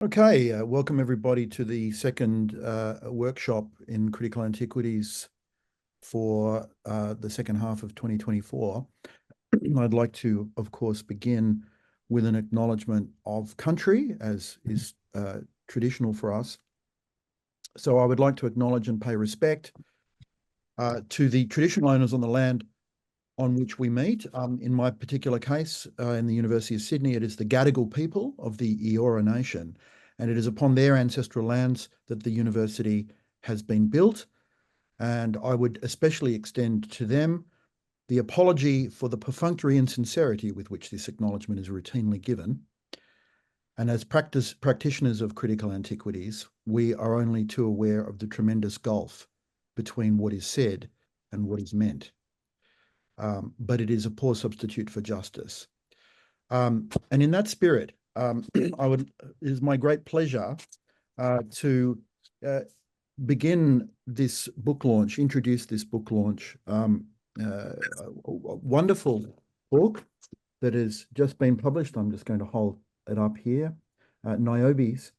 Okay, welcome everybody to the second workshop in Critical Antiquities for the second half of 2024. I'd like to, of course, begin with an acknowledgement of country, as is traditional for us. So I would like to acknowledge and pay respect to the traditional owners on the land on which we meet. In my particular case, in the University of Sydney, it is the Gadigal people of the Eora Nation, and it is upon their ancestral lands that the university has been built. And I would especially extend to them the apology for the perfunctory insincerity with which this acknowledgement is routinely given. And as practitioners of critical antiquities, we are only too aware of the tremendous gulf between what is said and what is meant. But it is a poor substitute for justice. And in that spirit, it is my great pleasure to begin this book launch, introduce this book launch, a wonderful book that has just been published. I'm just going to hold it up here. Niobes,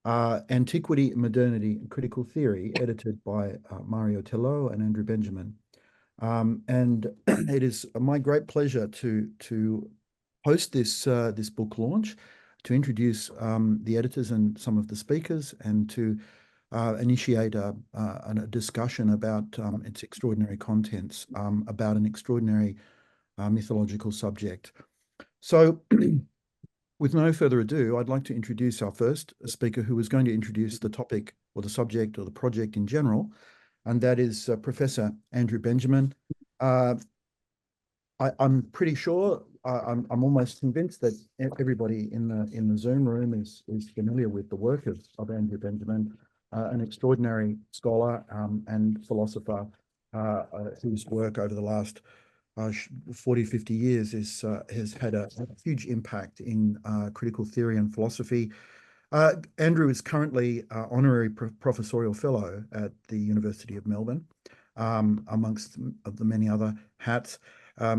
Antiquity, Modernity, and Critical Theory, edited by Mario Teló and Andrew Benjamin. And it is my great pleasure to host this book launch, to introduce the editors and some of the speakers, and to initiate a discussion about its extraordinary contents, about an extraordinary mythological subject. So, with no further ado, I'd like to introduce our first speaker, who is going to introduce the topic or the subject or the project in general, and that is Professor Andrew Benjamin. I'm pretty sure, I'm almost convinced that everybody in the Zoom room is familiar with the work of Andrew Benjamin, an extraordinary scholar and philosopher whose work over the last 40, 50 years has had a huge impact in critical theory and philosophy. Andrew is currently honorary professorial fellow at the University of Melbourne, amongst the many other hats.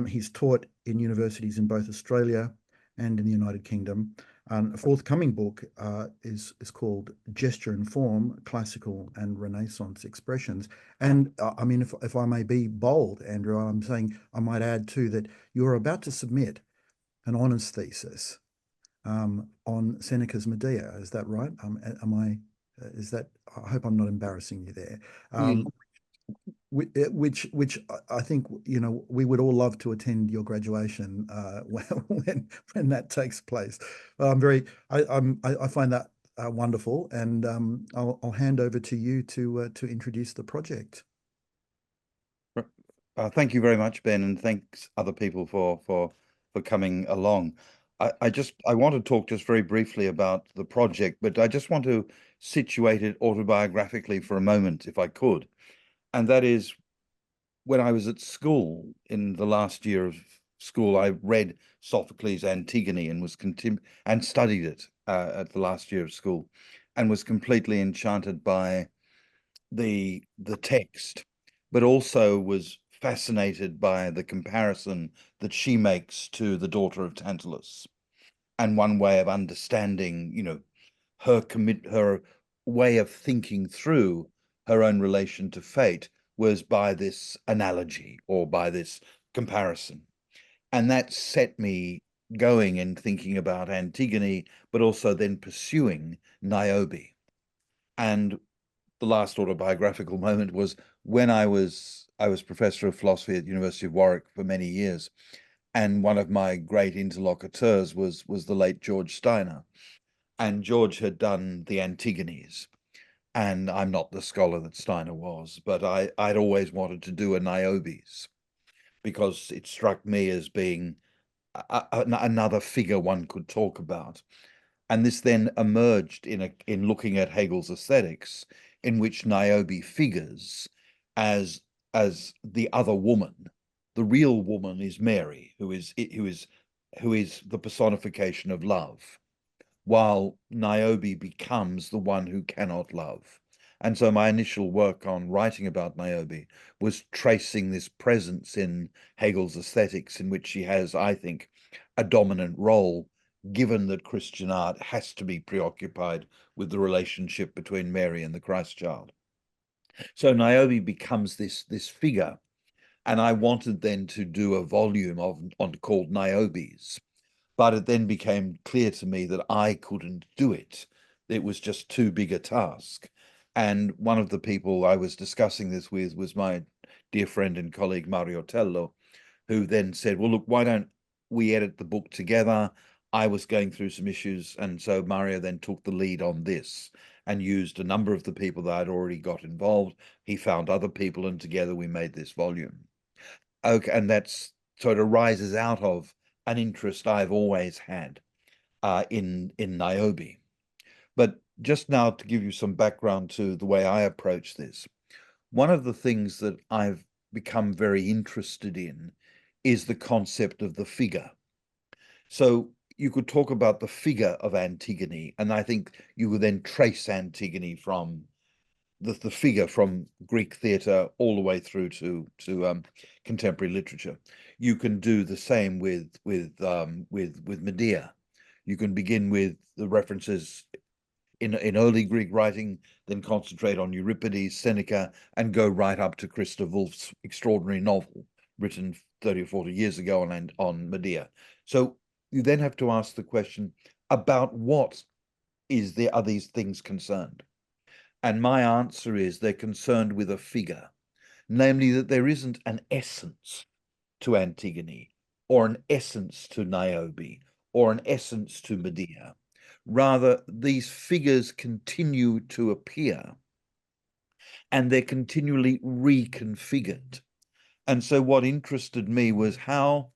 He's taught in universities in both Australia and in the United Kingdom. A forthcoming book is called Gesture and Form, Classical and Renaissance Expressions. And I mean, if I may be bold, Andrew, I'm saying I might add too that you're about to submit an honours thesis on Seneca's Medea. Is that right? I hope I'm not embarrassing you there. Which I think, we would all love to attend your graduation when that takes place. I find that wonderful, and I'll hand over to you to introduce the project. Thank you very much, Ben, and thanks other people for coming along. I want to talk just very briefly about the project, but I just want to situate it autobiographically for a moment, if I could. And that is, when I was at school, in the last year of school, I read Sophocles' Antigone and studied it at the last year of school, and was completely enchanted by the text, but also was fascinated by the comparison that she makes to the daughter of Tantalus. And one way of understanding, her way of thinking through her own relation to fate was by this analogy or by this comparison. And that set me going and thinking about Antigone, but also then pursuing Niobe. And the last autobiographical moment was when I was professor of philosophy at the University of Warwick for many years. And one of my great interlocutors was the late George Steiner. And George had done the Antigones. And I'm not the scholar that Steiner was, but I'd always wanted to do a Niobes because it struck me as being another figure one could talk about. And this then emerged in looking at Hegel's aesthetics, in which Niobe figures as the other woman. The real woman is Mary, who is the personification of love, while Niobe becomes the one who cannot love. And so my initial work on writing about Niobe was tracing this presence in Hegel's aesthetics, in which she has, I think, a dominant role given that Christian art has to be preoccupied with the relationship between Mary and the Christ child. So Niobe becomes this figure, and I wanted then to do a volume called Niobes, but it then became clear to me that I couldn't do it. It was just too big a task. And one of the people I was discussing this with was my dear friend and colleague Mario Teló, who then said, well, look, why don't we edit the book together? I was going through some issues, and so Mario then took the lead on this and used a number of the people that I'd already got involved. He found other people, and together we made this volume. Okay, and that's sort of arises out of an interest I've always had in Niobe. But just now to give you some background to the way I approach this, one of the things that I've become very interested in is the concept of the figure. So you could talk about the figure of Antigone, and I think you would then trace Antigone from the figure from Greek theatre all the way through to contemporary literature. You can do the same with Medea. You can begin with the references in early Greek writing, then concentrate on Euripides, Seneca, and go right up to Christoph Wolff's extraordinary novel written 30 or 40 years ago on Medea. So you then have to ask the question, about what are these things concerned? And my answer is they're concerned with a figure, namely that there isn't an essence to Antigone, or an essence to Niobe, or an essence to Medea. Rather, these figures continue to appear, and they're continually reconfigured. And so what interested me was how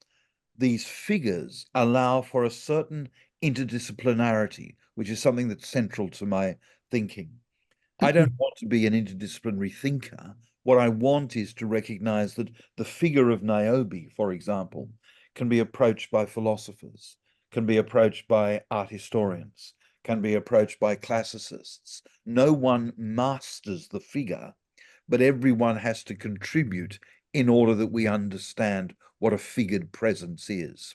these figures allow for a certain interdisciplinarity, which is something that's central to my thinking. I don't want to be an interdisciplinary thinker. What I want is to recognize that the figure of Niobe, for example, can be approached by philosophers, can be approached by art historians, can be approached by classicists. No one masters the figure, but everyone has to contribute in order that we understand what a figured presence is.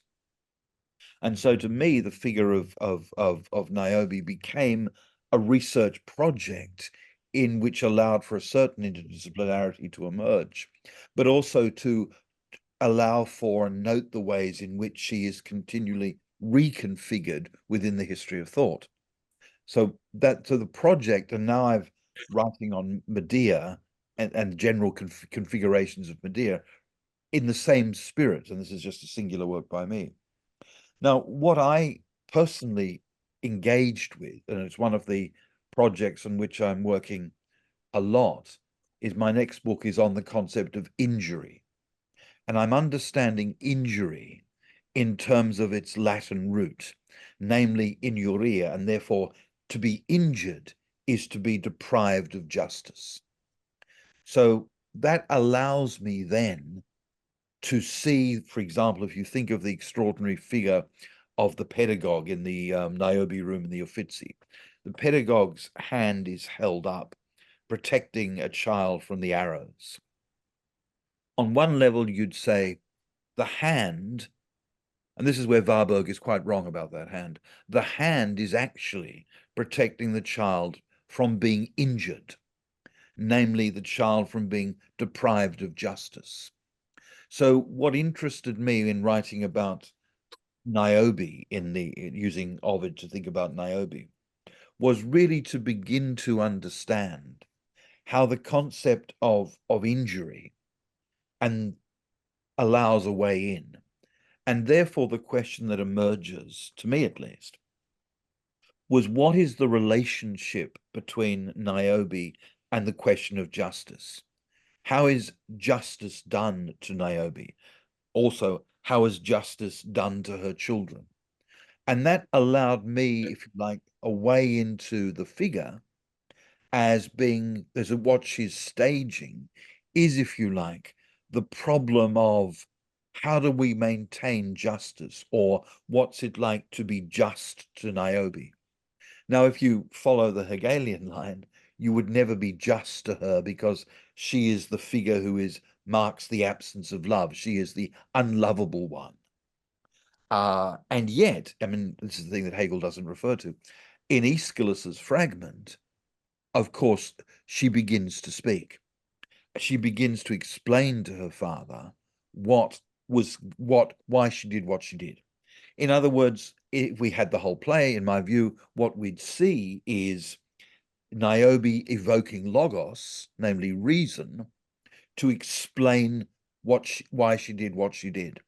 And so to me, the figure of Niobe became a research project in which allowed for a certain interdisciplinarity to emerge, but also to allow for and note the ways in which she is continually reconfigured within the history of thought. So the project, and now I've writing on Medea and general configurations of Medea in the same spirit, and this is just a singular work by me. Now, what I personally engaged with, and it's one of the projects on which I'm working a lot, is my next book is on the concept of injury. And I'm understanding injury in terms of its Latin root, namely injuria, and therefore to be injured is to be deprived of justice. So that allows me then to see, for example, if you think of the extraordinary figure of the pedagogue in the Niobe room in the Uffizi, the pedagogue's hand is held up, protecting a child from the arrows. On one level, you'd say the hand, and this is where Warburg is quite wrong about that hand, the hand is actually protecting the child from being injured, namely the child from being deprived of justice. So what interested me in writing about Niobe using Ovid to think about Niobe was really to begin to understand how the concept of injury and allows a way in. And therefore the question that emerges, to me at least, was what is the relationship between Niobe and the question of justice? How is justice done to Niobe? Also, how is justice done to her children? And that allowed me, if you like, a way into the figure as what she's staging is, if you like, the problem of how do we maintain justice, or what's it like to be just to Niobe? Now, if you follow the Hegelian line, you would never be just to her because she is the figure who marks the absence of love. She is the unlovable one. And yet, I mean, this is the thing that Hegel doesn't refer to. In Aeschylus's fragment, of course, she begins to speak. She begins to explain to her father why she did what she did. In other words, if we had the whole play, in my view, what we'd see is Niobe evoking logos, namely reason, to explain why she did what she did.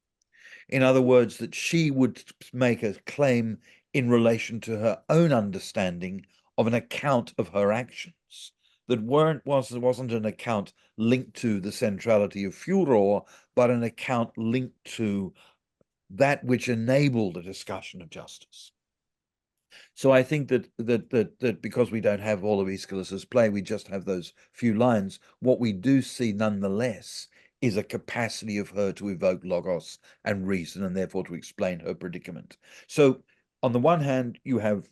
In other words, that she would make a claim in relation to her own understanding of an account of her actions that wasn't an account linked to the centrality of furor, but an account linked to that which enabled a discussion of justice. So I think that because we don't have all of Aeschylus's play, we just have those few lines. What we do see nonetheless is a capacity of her to evoke logos and reason, and therefore to explain her predicament. So on the one hand, you have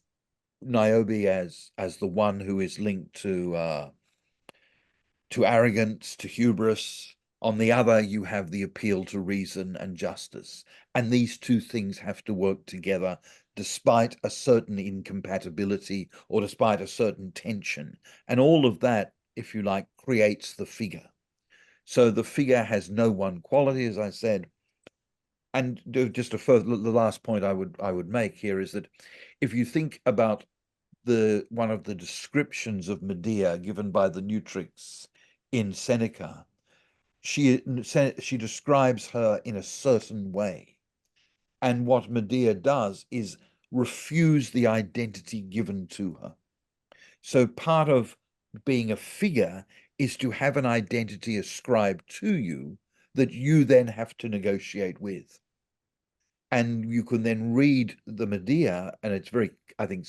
Niobe as the one who is linked to arrogance, to hubris. On the other, you have the appeal to reason and justice. And these two things have to work together despite a certain incompatibility or despite a certain tension. And all of that, if you like, creates the figure. So the figure has no one quality, as I said. And just the last point I would make here is that if you think about one of the descriptions of Medea given by the Neutrics in Seneca, she describes her in a certain way. And what Medea does is refuse the identity given to her. So part of being a figure is to have an identity ascribed to you that you then have to negotiate with. And you can then read the Medea, and it's very, I think,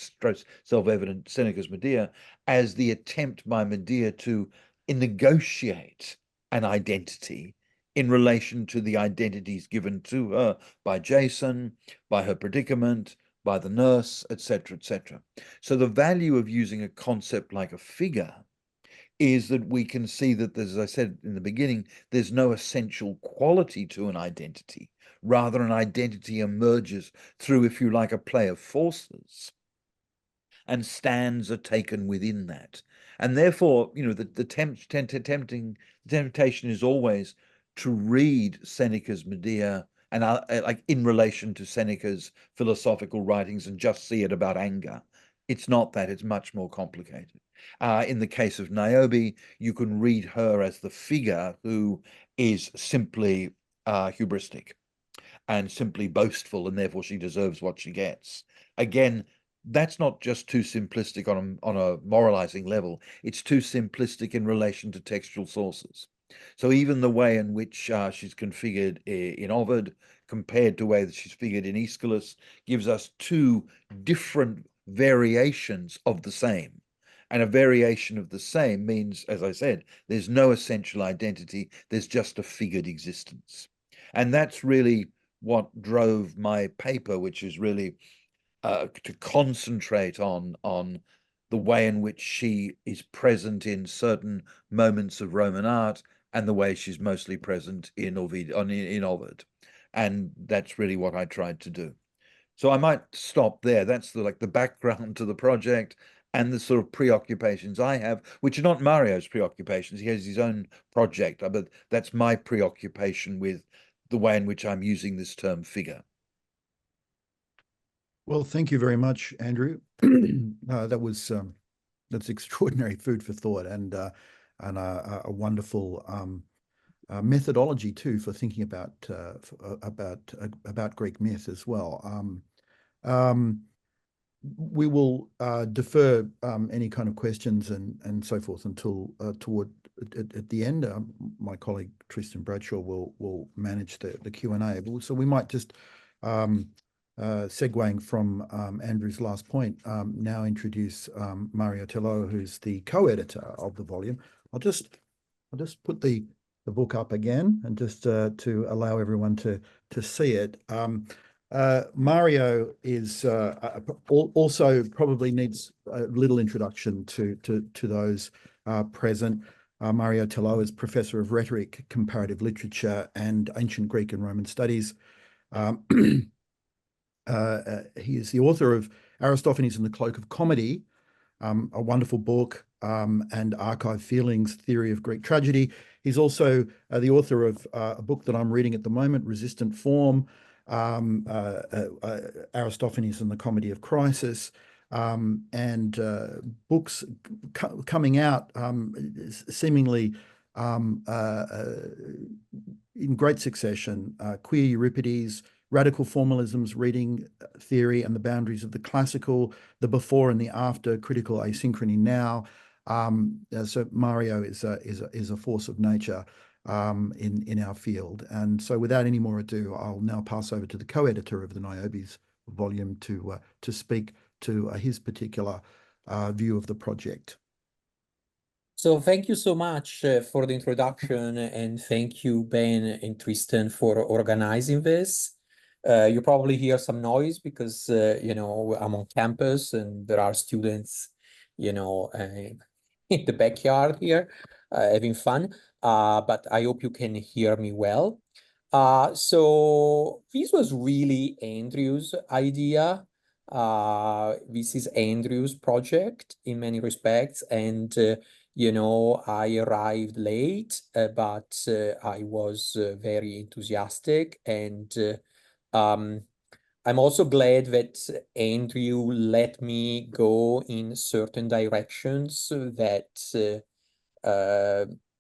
self-evident, Seneca's Medea, as the attempt by Medea to negotiate an identity in relation to the identities given to her by Jason, by her predicament, by the nurse, etc., etc. So the value of using a concept like a figure is that we can see that, as I said in the beginning, there's no essential quality to an identity. Rather, an identity emerges through, if you like, a play of forces, and stands are taken within that. And therefore, you know, the temptation is always to read Seneca's Medea and like in relation to Seneca's philosophical writings and just see it about anger. It's not that, it's much more complicated. In the case of Niobe, you can read her as the figure who is simply hubristic and simply boastful, and therefore she deserves what she gets. Again, that's not just too simplistic on a moralizing level. It's too simplistic in relation to textual sources. So even the way in which she's configured in Ovid compared to the way that she's figured in Aeschylus gives us two different variations of the same. And a variation of the same means, as I said, there's no essential identity, there's just a figured existence. And that's really what drove my paper, which is really to concentrate on the way in which she is present in certain moments of Roman art and the way she's mostly present in Ovid. And that's really what I tried to do. So I might stop there. That's like the background to the project and the sort of preoccupations I have, which are not Mario's preoccupations. He has his own project, but that's my preoccupation with the way in which I'm using this term figure. Well, thank you very much, Andrew. That's extraordinary food for thought, and a wonderful methodology too for thinking about Greek myth as well. We will defer any kind of questions and so forth until toward at the end. My colleague Tristan Bradshaw will manage the Q&A. So we might just segueing from Andrew's last point, now introduce Mario Teló, who's the co-editor of the volume. I'll just put the book up again and just to allow everyone to see it. Mario is also probably needs a little introduction to those present. Mario Teló is Professor of Rhetoric, Comparative Literature, and Ancient Greek and Roman Studies. He is the author of Aristophanes and the Cloak of Comedy, a wonderful book, and Archive Feelings, Theory of Greek Tragedy. He's also the author of a book that I'm reading at the moment, Resistant Form, Aristophanes and the Comedy of Crisis, and books coming out seemingly in great succession. Queer Euripides, Radical Formalisms, Reading Theory and the Boundaries of the Classical, the Before and the After, Critical Asynchrony Now. So Mario is a force of nature in our field. And so without any more ado, I'll now pass over to the co-editor of the Niobes volume to speak to his particular view of the project. So thank you so much for the introduction, and thank you, Ben and Tristan, for organizing this. You probably hear some noise because, you know, I'm on campus and there are students, you know, in the backyard here having fun, but I hope you can hear me well. So this was really Andrew's idea. This is Andrew's project in many respects, and you know, I arrived late, but I was very enthusiastic, and I'm also glad that Andrew let me go in certain directions that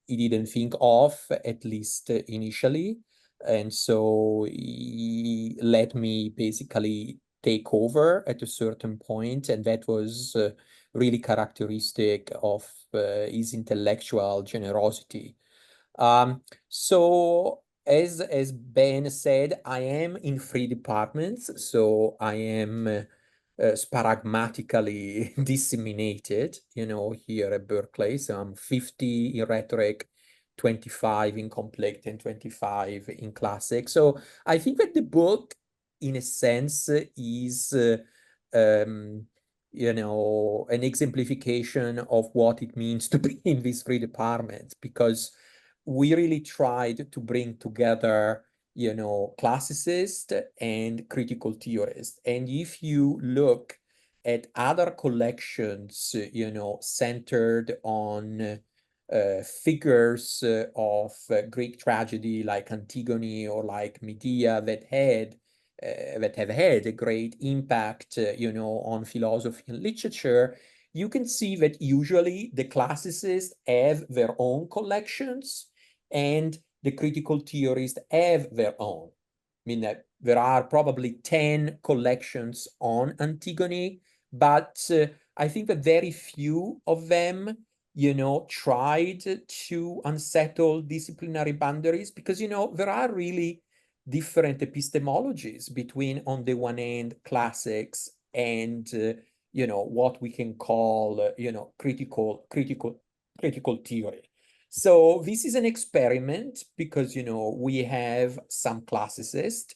he didn't think of, at least initially. And so he let me basically take over at a certain point, and that was really characteristic of his intellectual generosity. So as Ben said, I am in 3 departments, so I am sparagmatically disseminated, you know, here at Berkeley. So I'm 50 in rhetoric, 25 in conflict, and 25 in classic. So I think that the book, in a sense, is you know, an exemplification of what it means to be in these 3 departments, because we really tried to bring together, you know, classicist and critical theorist. And if you look at other collections, you know, centered on figures of Greek tragedy like Antigone or like Medea that have had a great impact, you know, on philosophy and literature, you can see that usually the classicists have their own collections and the critical theorists have their own. I mean, that there are probably 10 collections on Antigone, but I think that very few of them, you know, tried to unsettle disciplinary boundaries, because, you know, there are really different epistemologies between, on the one hand, classics and, you know, what we can call, you know, critical theory. So this is an experiment because, you know, we have some classicists,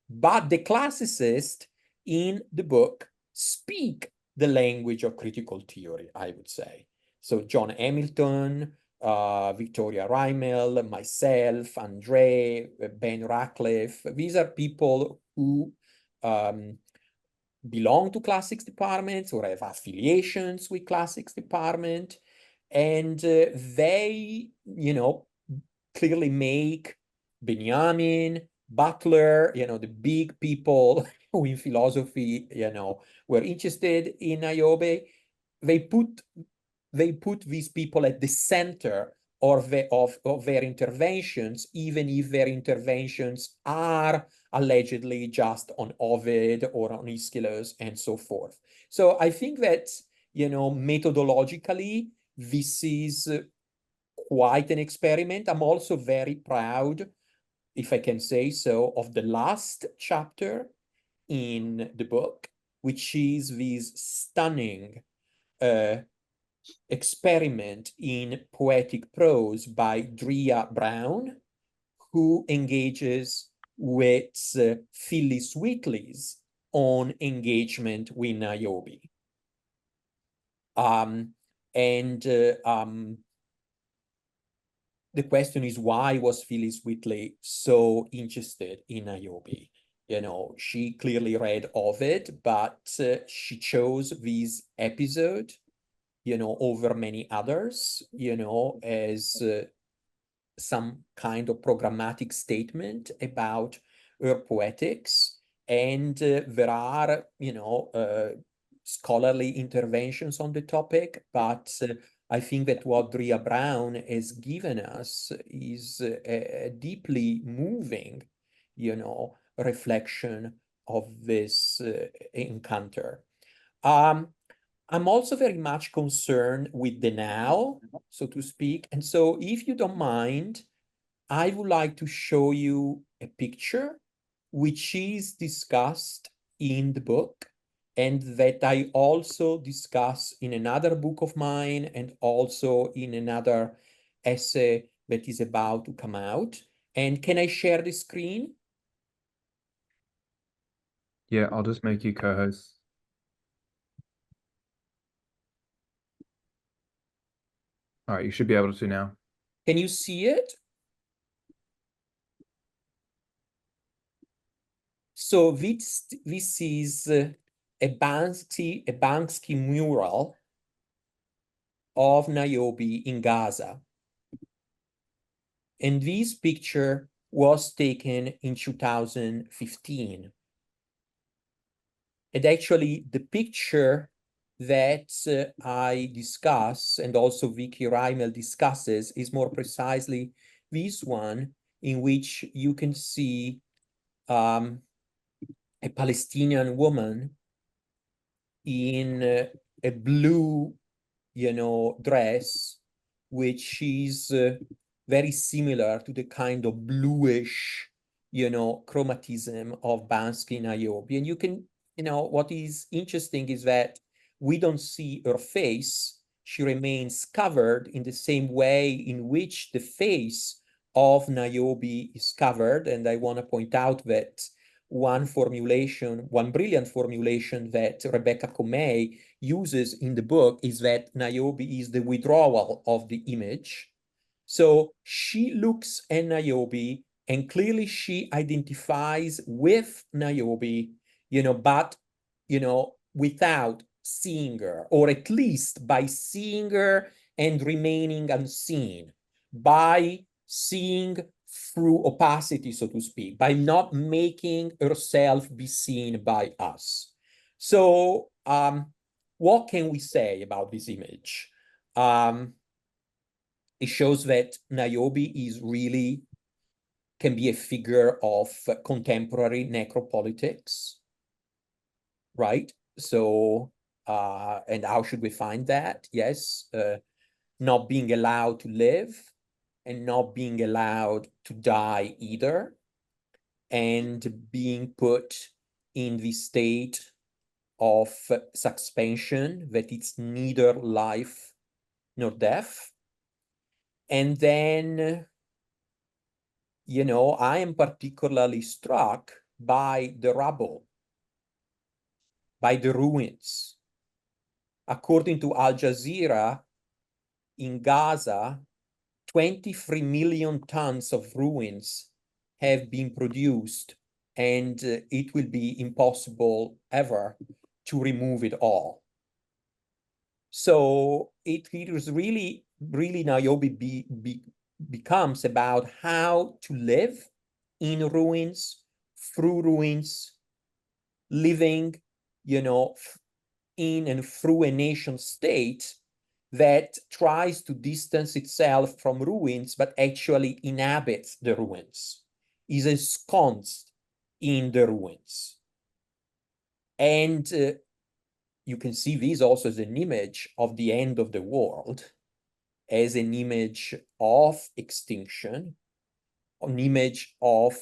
but the classicists in the book speak the language of critical theory, I would say. So John Hamilton, Victoria Reimel, myself, Andre, Ben Ratcliffe, these are people who belong to classics departments or have affiliations with classics department. And they, you know, clearly make Benjamin, Butler, you know, the big people who in philosophy, you know, were interested in Niobe. They put these people at the center of their interventions, even if their interventions are allegedly just on Ovid or on Aeschylus and so forth. So I think that, you know, methodologically, this is quite an experiment. I'm also very proud, if I can say so, of the last chapter in the book, which is this stunning experiment in poetic prose by Drea Brown, who engages with Phyllis Wheatley's own engagement with Niobe. The question is, why was Phyllis Wheatley so interested in Niobe? she clearly read of it, but she chose this episode, over many others, as some kind of programmatic statement about her poetics. And there are, scholarly interventions on the topic, but I think that what Drea Brown has given us is a deeply moving, reflection of this encounter. I'm also very much concerned with the now, so to speak. And so if you don't mind, I would like to show you a picture which is discussed in the book and that I also discuss in another book of mine and also in another essay that is about to come out. And can I share the screen? Yeah, I'll just make you co-host. All right, you should be able to now. Can you see it? So this is a Banksy mural of Niobe in Gaza. And this picture was taken in 2015. And actually the picture that I discuss and also Vicky Reimel discusses is more precisely this one, in which you can see a Palestinian woman in a blue, dress, which is very similar to the kind of bluish, chromatism of Banksy Niobe. And you can, what is interesting is that we don't see her face. She remains covered in the same way in which the face of Niobe is covered. And I want to point out that one brilliant formulation that Rebecca Comey uses in the book is that Niobe is the withdrawal of the image. So she looks at Niobe and clearly she identifies with Niobe, but, without seeing her, or at least by seeing her and remaining unseen, by seeing through opacity, so to speak, by not making herself be seen by us. So what can we say about this image? It shows that Niobe can be a figure of contemporary necropolitics, right? So, and how should we find that? Yes, not being allowed to live and not being allowed to die either, and being put in the state of suspension that it's neither life nor death. And then, I am particularly struck by the rubble, by the ruins. According to Al Jazeera, in Gaza, 23 million tons of ruins have been produced, and it will be impossible ever to remove it all. So it is really Niobe becomes about how to live in ruins, through ruins, living, in and through a nation state that tries to distance itself from ruins, but actually inhabits the ruins, is ensconced in the ruins. And you can see this also as an image of the end of the world, as an image of extinction, an image of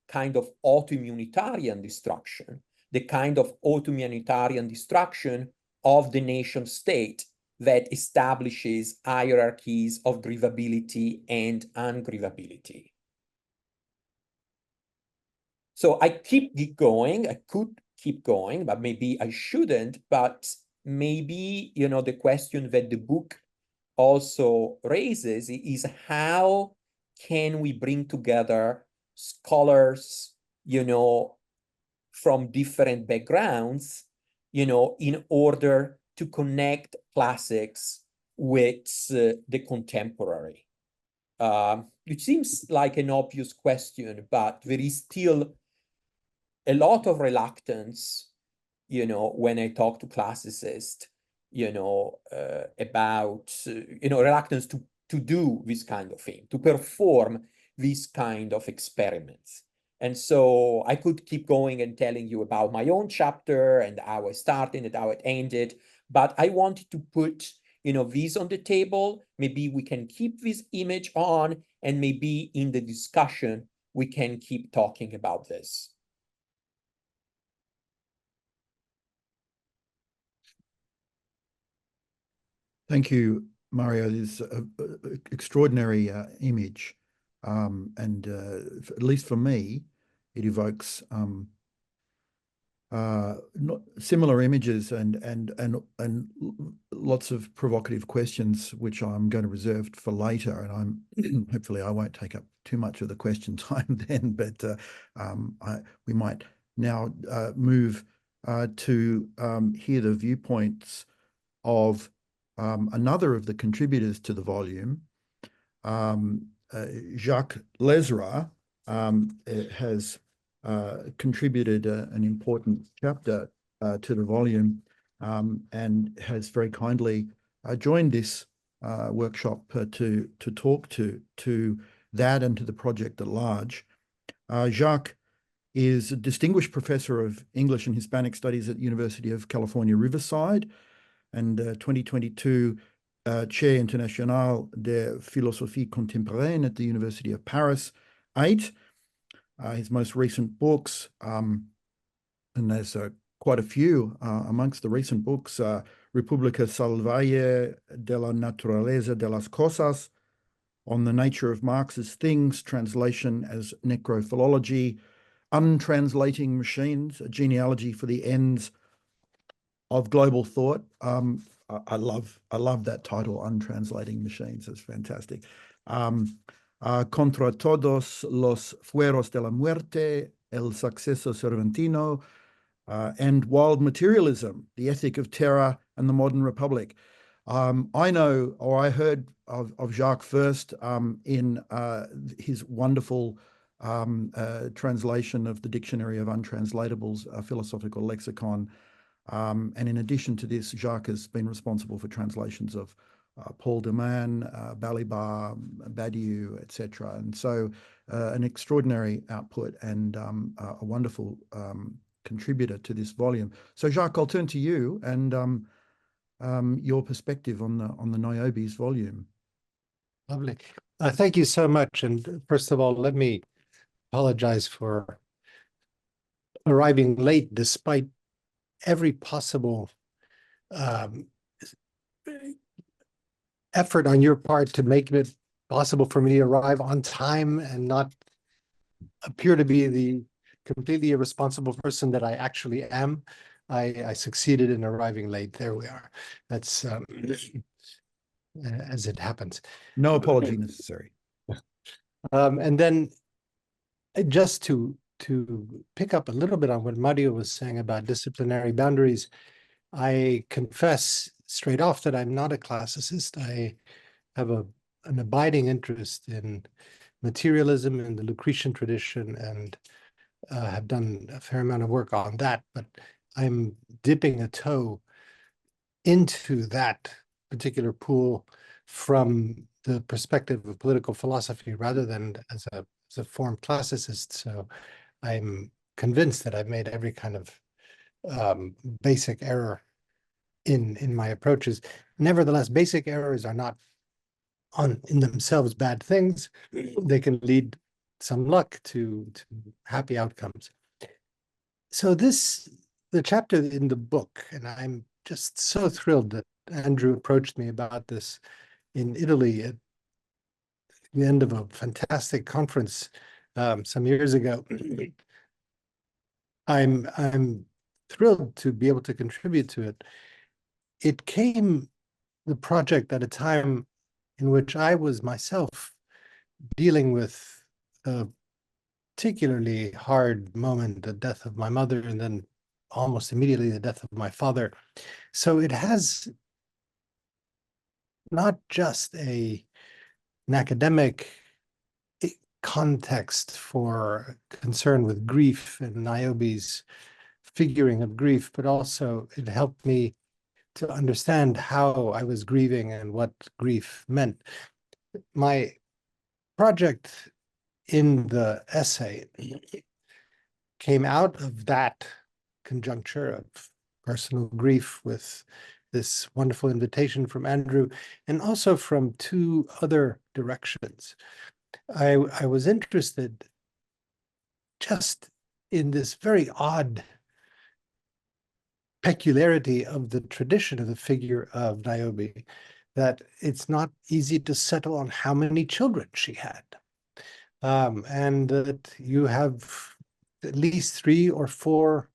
kind of auto-humanitarian destruction, the kind of auto-humanitarian destruction of the nation state that establishes hierarchies of grievability and ungrievability. So I keep going, I could keep going, but maybe I shouldn't, but maybe, the question that the book also raises is how can we bring together scholars, from different backgrounds, you know, in order to connect classics with the contemporary. It seems like an obvious question, but there is still a lot of reluctance, you know, when I talk to classicists, you know, about, you know, reluctance to do this kind of thing, to perform this kind of experiments. And so I could keep going and telling you about my own chapter and how I started and how it ended, but I wanted to put, you know, this on the table. Maybe we can keep this image on, and maybe in the discussion, we can keep talking about this. Thank you, Mario. This extraordinary image, and at least for me, it evokes not similar images and lots of provocative questions, which I'm going to reserve for later. And I'm hopefully I won't take up too much of the question time then. But we might now move to hear the viewpoints of another of the contributors to the volume. Jacques Lezra has contributed an important chapter to the volume and has very kindly joined this workshop to talk to that and to the project at large. Jacques is a distinguished professor of English and Hispanic Studies at University of California, Riverside, and 2022 Chair International de Philosophie Contemporaine at the University of Paris 8. His most recent books, and there's quite a few amongst the recent books, República Salvaje de la Naturaleza de las Cosas, On the Nature of Marx's Things, translation as Necrophilology, Untranslating Machines, a Genealogy for the Ends of Global Thought. I love that title, Untranslating Machines. It's fantastic. Contra todos los fueros de la muerte, el suceso cervantino, and Wild Materialism, the Ethic of Terror and the Modern Republic. I know, or I heard of Jacques first in his wonderful translation of the Dictionary of Untranslatables, a philosophical lexicon. And in addition to this, Jacques has been responsible for translations of Paul de Man, Balibar, Badiou, etc. And so an extraordinary output and a wonderful contributor to this volume. So Jacques, I'll turn to you and your perspective on the Niobes volume. Lovely. Thank you so much. And first of all, let me apologize for arriving late despite every possible effort on your part to make it possible for me to arrive on time and not appear to be the completely irresponsible person that I actually am. I succeeded in arriving late. There we are. That's as it happens. No apology necessary. And then just to pick up a little bit on what Mario was saying about disciplinary boundaries, I confess straight off that I'm not a classicist. I have an abiding interest in materialism and the Lucretian tradition and have done a fair amount of work on that, but I'm dipping a toe into that particular pool from the perspective of political philosophy rather than as a formed classicist. So I'm convinced that I've made every kind of basic error in my approaches. Nevertheless, basic errors are not in themselves bad things. They can lead some luck to happy outcomes. So the chapter in the book, and I'm just so thrilled that Andrew approached me about this in Italy at the end of a fantastic conference some years ago. I'm thrilled to be able to contribute to it. It came, the project, at a time in which I was myself dealing with particularly hard moment, the death of my mother, and then almost immediately the death of my father. So it has not just an academic context for concern with grief and Niobes' figuring of grief, but also it helped me to understand how I was grieving and what grief meant. My project in the essay came out of that conjuncture of personal grief with this wonderful invitation from Andrew, and also from two other directions. I was interested just in this very odd peculiarity of the tradition of the figure of Niobe, that it's not easy to settle on how many children she had. And that you have at least 3 or 4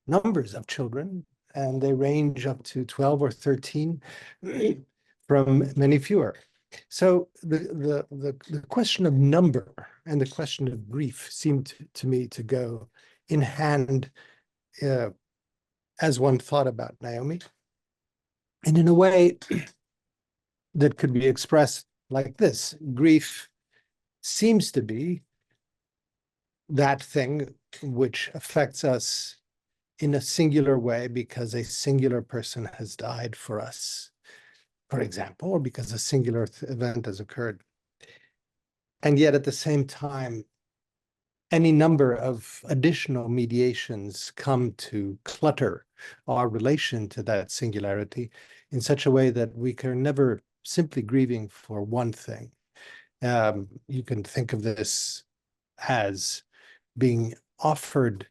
numbers of children, and they range up to 12 or 13 from many fewer. So the question of number and the question of grief seemed to me to go in hand as one thought about Naomi. And in a way that could be expressed like this: grief seems to be that thing which affects us in a singular way because a singular person has died for us, for example, or because a singular event has occurred. And yet at the same time, any number of additional mediations come to clutter our relation to that singularity in such a way that we can never simply grieving for one thing. You can think of this as being offered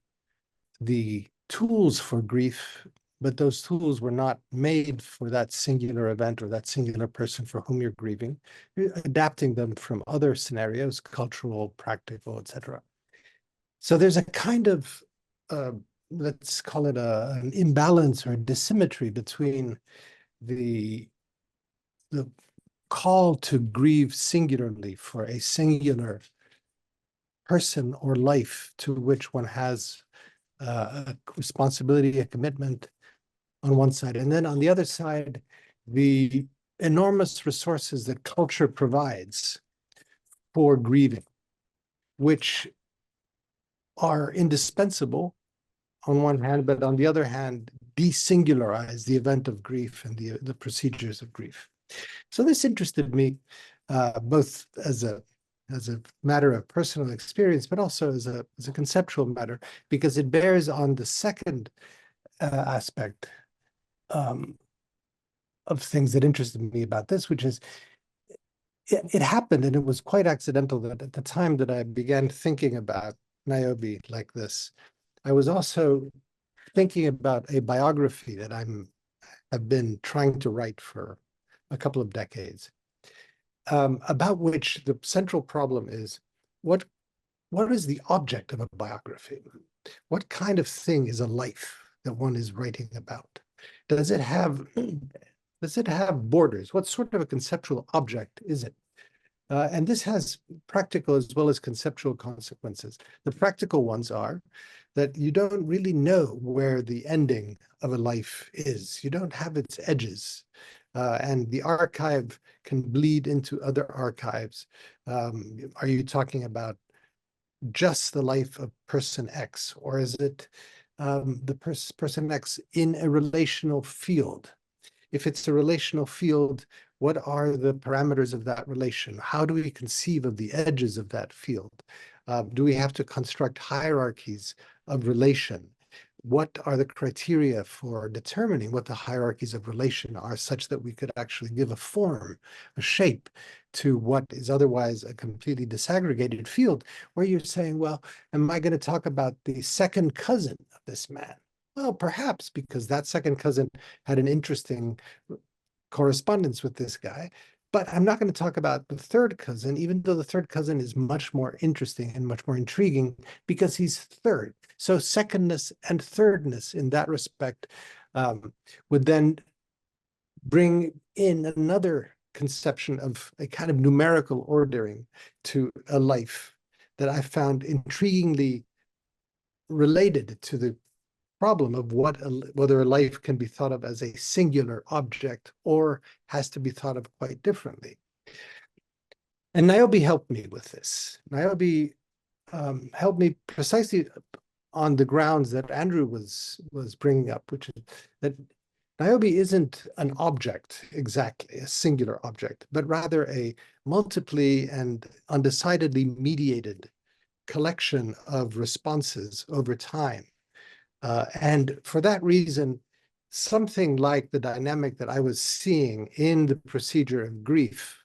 the tools for grief, but those tools were not made for that singular event or that singular person for whom you're grieving. You're adapting them from other scenarios, cultural, practical, etc. So there's a kind of, let's call it an imbalance or a dissymmetry between the call to grieve singularly for a singular person or life to which one has a responsibility, a commitment on one side. And then on the other side, the enormous resources that culture provides for grieving, which are indispensable on one hand, but on the other hand, desingularize the event of grief and the procedures of grief. So this interested me both as a matter of personal experience, but also as a conceptual matter, because it bears on the second aspect of things that interested me about this, which is it happened, and it was quite accidental, that at the time that I began thinking about Niobe like this, I was also thinking about a biography that have been trying to write for a couple of decades, about which the central problem is what is the object of a biography? What kind of thing is a life that one is writing about? Does it have borders? What sort of a conceptual object is it? And this has practical as well as conceptual consequences. The practical ones are that you don't really know where the ending of a life is. You don't have its edges. And the archive can bleed into other archives. Are you talking about just the life of person X, or is it the person X in a relational field? If it's a relational field, what are the parameters of that relation? How do we conceive of the edges of that field? Do we have to construct hierarchies of relation? What are the criteria for determining what the hierarchies of relation are, such that we could actually give a form, a shape to what is otherwise a completely disaggregated field, where you're saying, well, am I going to talk about the second cousin of this man? Well, perhaps, because that second cousin had an interesting correspondence with this guy. But I'm not going to talk about the third cousin, even though the third cousin is much more interesting and much more intriguing because he's third. So secondness and thirdness in that respect would then bring in another conception of a kind of numerical ordering to a life that I found intriguingly related to the problem of whether a life can be thought of as a singular object or has to be thought of quite differently. And Niobe helped me with this. Niobe helped me precisely on the grounds that Andrew was bringing up, which is that Niobe isn't an object exactly, a singular object, but rather a multiply and undecidedly mediated collection of responses over time. And for that reason, something like the dynamic that I was seeing in the procedure of grief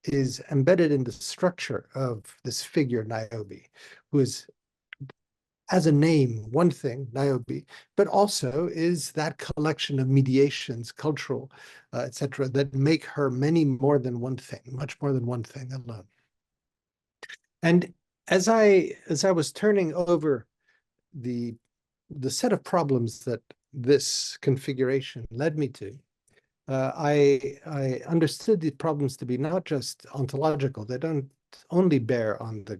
is embedded in the structure of this figure, Niobe, who is, as a name, one thing, Niobe, but also is that collection of mediations, cultural, etc., that make her many more than one thing, much more than one thing alone. And as I was turning over the set of problems that this configuration led me to, I understood the problems to be not just ontological. They don't only bear on the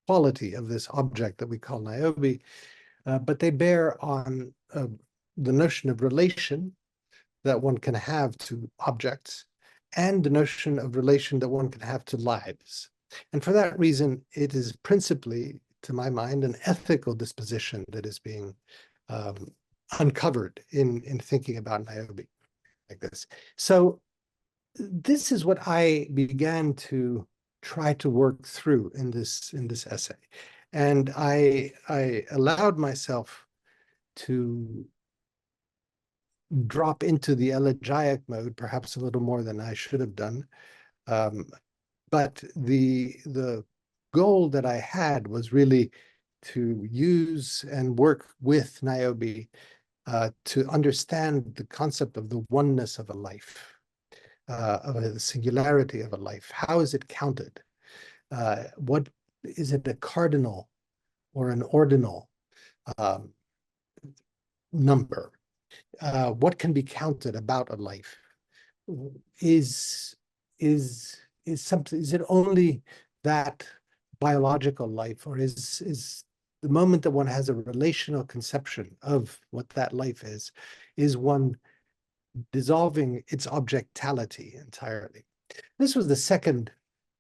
quality of this object that we call Niobe, but they bear on the notion of relation that one can have to objects and the notion of relation that one can have to lives. And for that reason, it is principally, to my mind, an ethical disposition that is being uncovered in thinking about Niobe like this. So this is what I began to try to work through in this essay. And I allowed myself to drop into the elegiac mode, perhaps a little more than I should have done. But the goal that I had was really to use and work with Niobe to understand the concept of the oneness of a life, of the singularity of a life. How is it counted? What is it, a cardinal or an ordinal number? What can be counted about a life? Is something? Is it only that biological life, or is the moment that one has a relational conception of what that life is one dissolving its objectality entirely? This was the second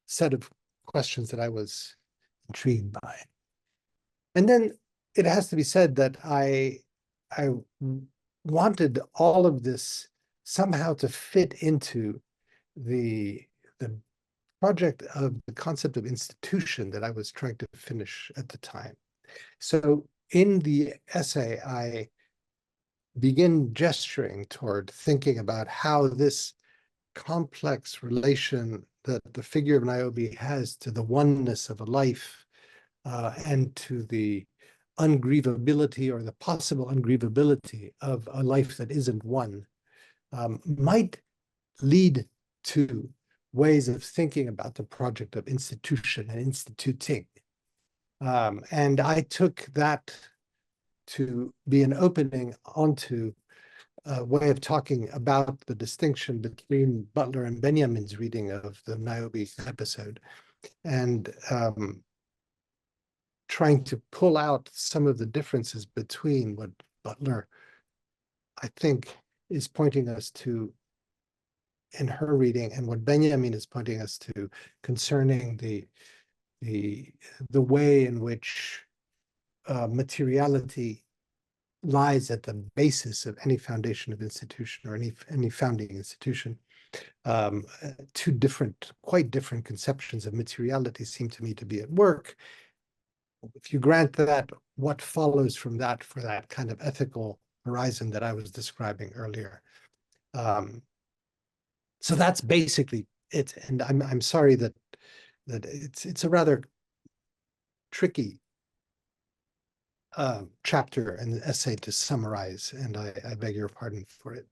set of questions that I was intrigued by. And then it has to be said that I wanted all of this somehow to fit into the project of the concept of institution that I was trying to finish at the time. So in the essay, I begin gesturing toward thinking about how this complex relation that the figure of Niobe has to the oneness of a life and to the ungrievability or the possible ungrievability of a life that isn't one might lead to ways of thinking about the project of institution and instituting. And I took that to be an opening onto a way of talking about the distinction between Butler and Benjamin's reading of the Niobe episode, and trying to pull out some of the differences between what Butler, I think, is pointing us to in her reading and what Benjamin is pointing us to concerning the way in which materiality lies at the basis of any foundation of institution or any founding institution. Two different, quite different conceptions of materiality seem to me to be at work. If you grant that, what follows from that for that kind of ethical horizon that I was describing earlier? So that's basically it. And I'm sorry that it's a rather tricky chapter and essay to summarize, and I beg your pardon for it.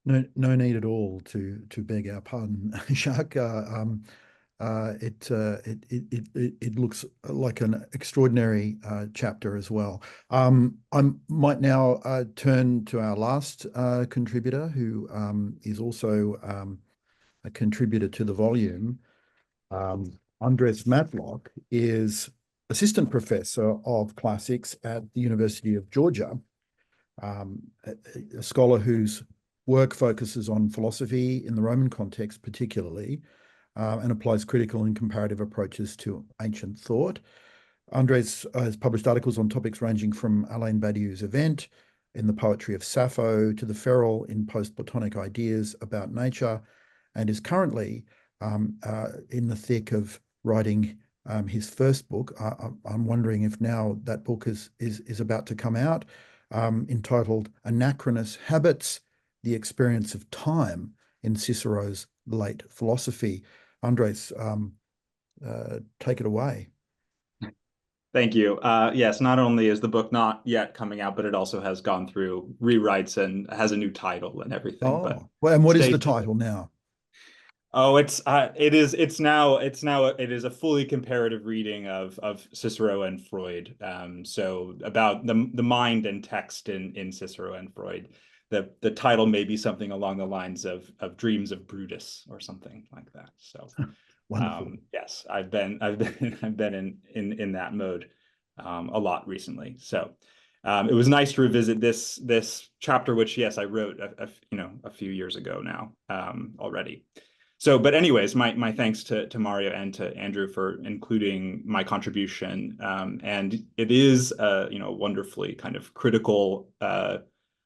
No need at all to beg our pardon, Jacques. It looks like an extraordinary chapter as well. I might now turn to our last contributor, who is also a contributor to the volume, Andres Matlock is assistant professor of classics at the University of Georgia, a scholar whose work focuses on philosophy in the Roman context particularly, and applies critical and comparative approaches to ancient thought. Andres has published articles on topics ranging from Alain Badiou's Event in the Poetry of Sappho to the Feral in Post-Platonic Ideas about Nature, and is currently in the thick of writing his first book. I'm wondering if now that book is about to come out, entitled Anachronous Habits, The Experience of Time in Cicero's Late Philosophy. Andres, take it away. Thank you. Yes, not only is the book not yet coming out, but it also has gone through rewrites and has a new title and everything. Oh, but well, and what is stay the tuned. title now? Oh, it is a fully comparative reading of Cicero and Freud. So about the mind and text in Cicero and Freud. The title may be something along the lines of Dreams of Brutus or something like that. So Wonderful. yes, I've been in that mode a lot recently. So it was nice to revisit this chapter, which yes, I wrote a few years ago now already. So, but anyways, my thanks to Mario and to Andrew for including my contribution, and it is wonderfully kind of critical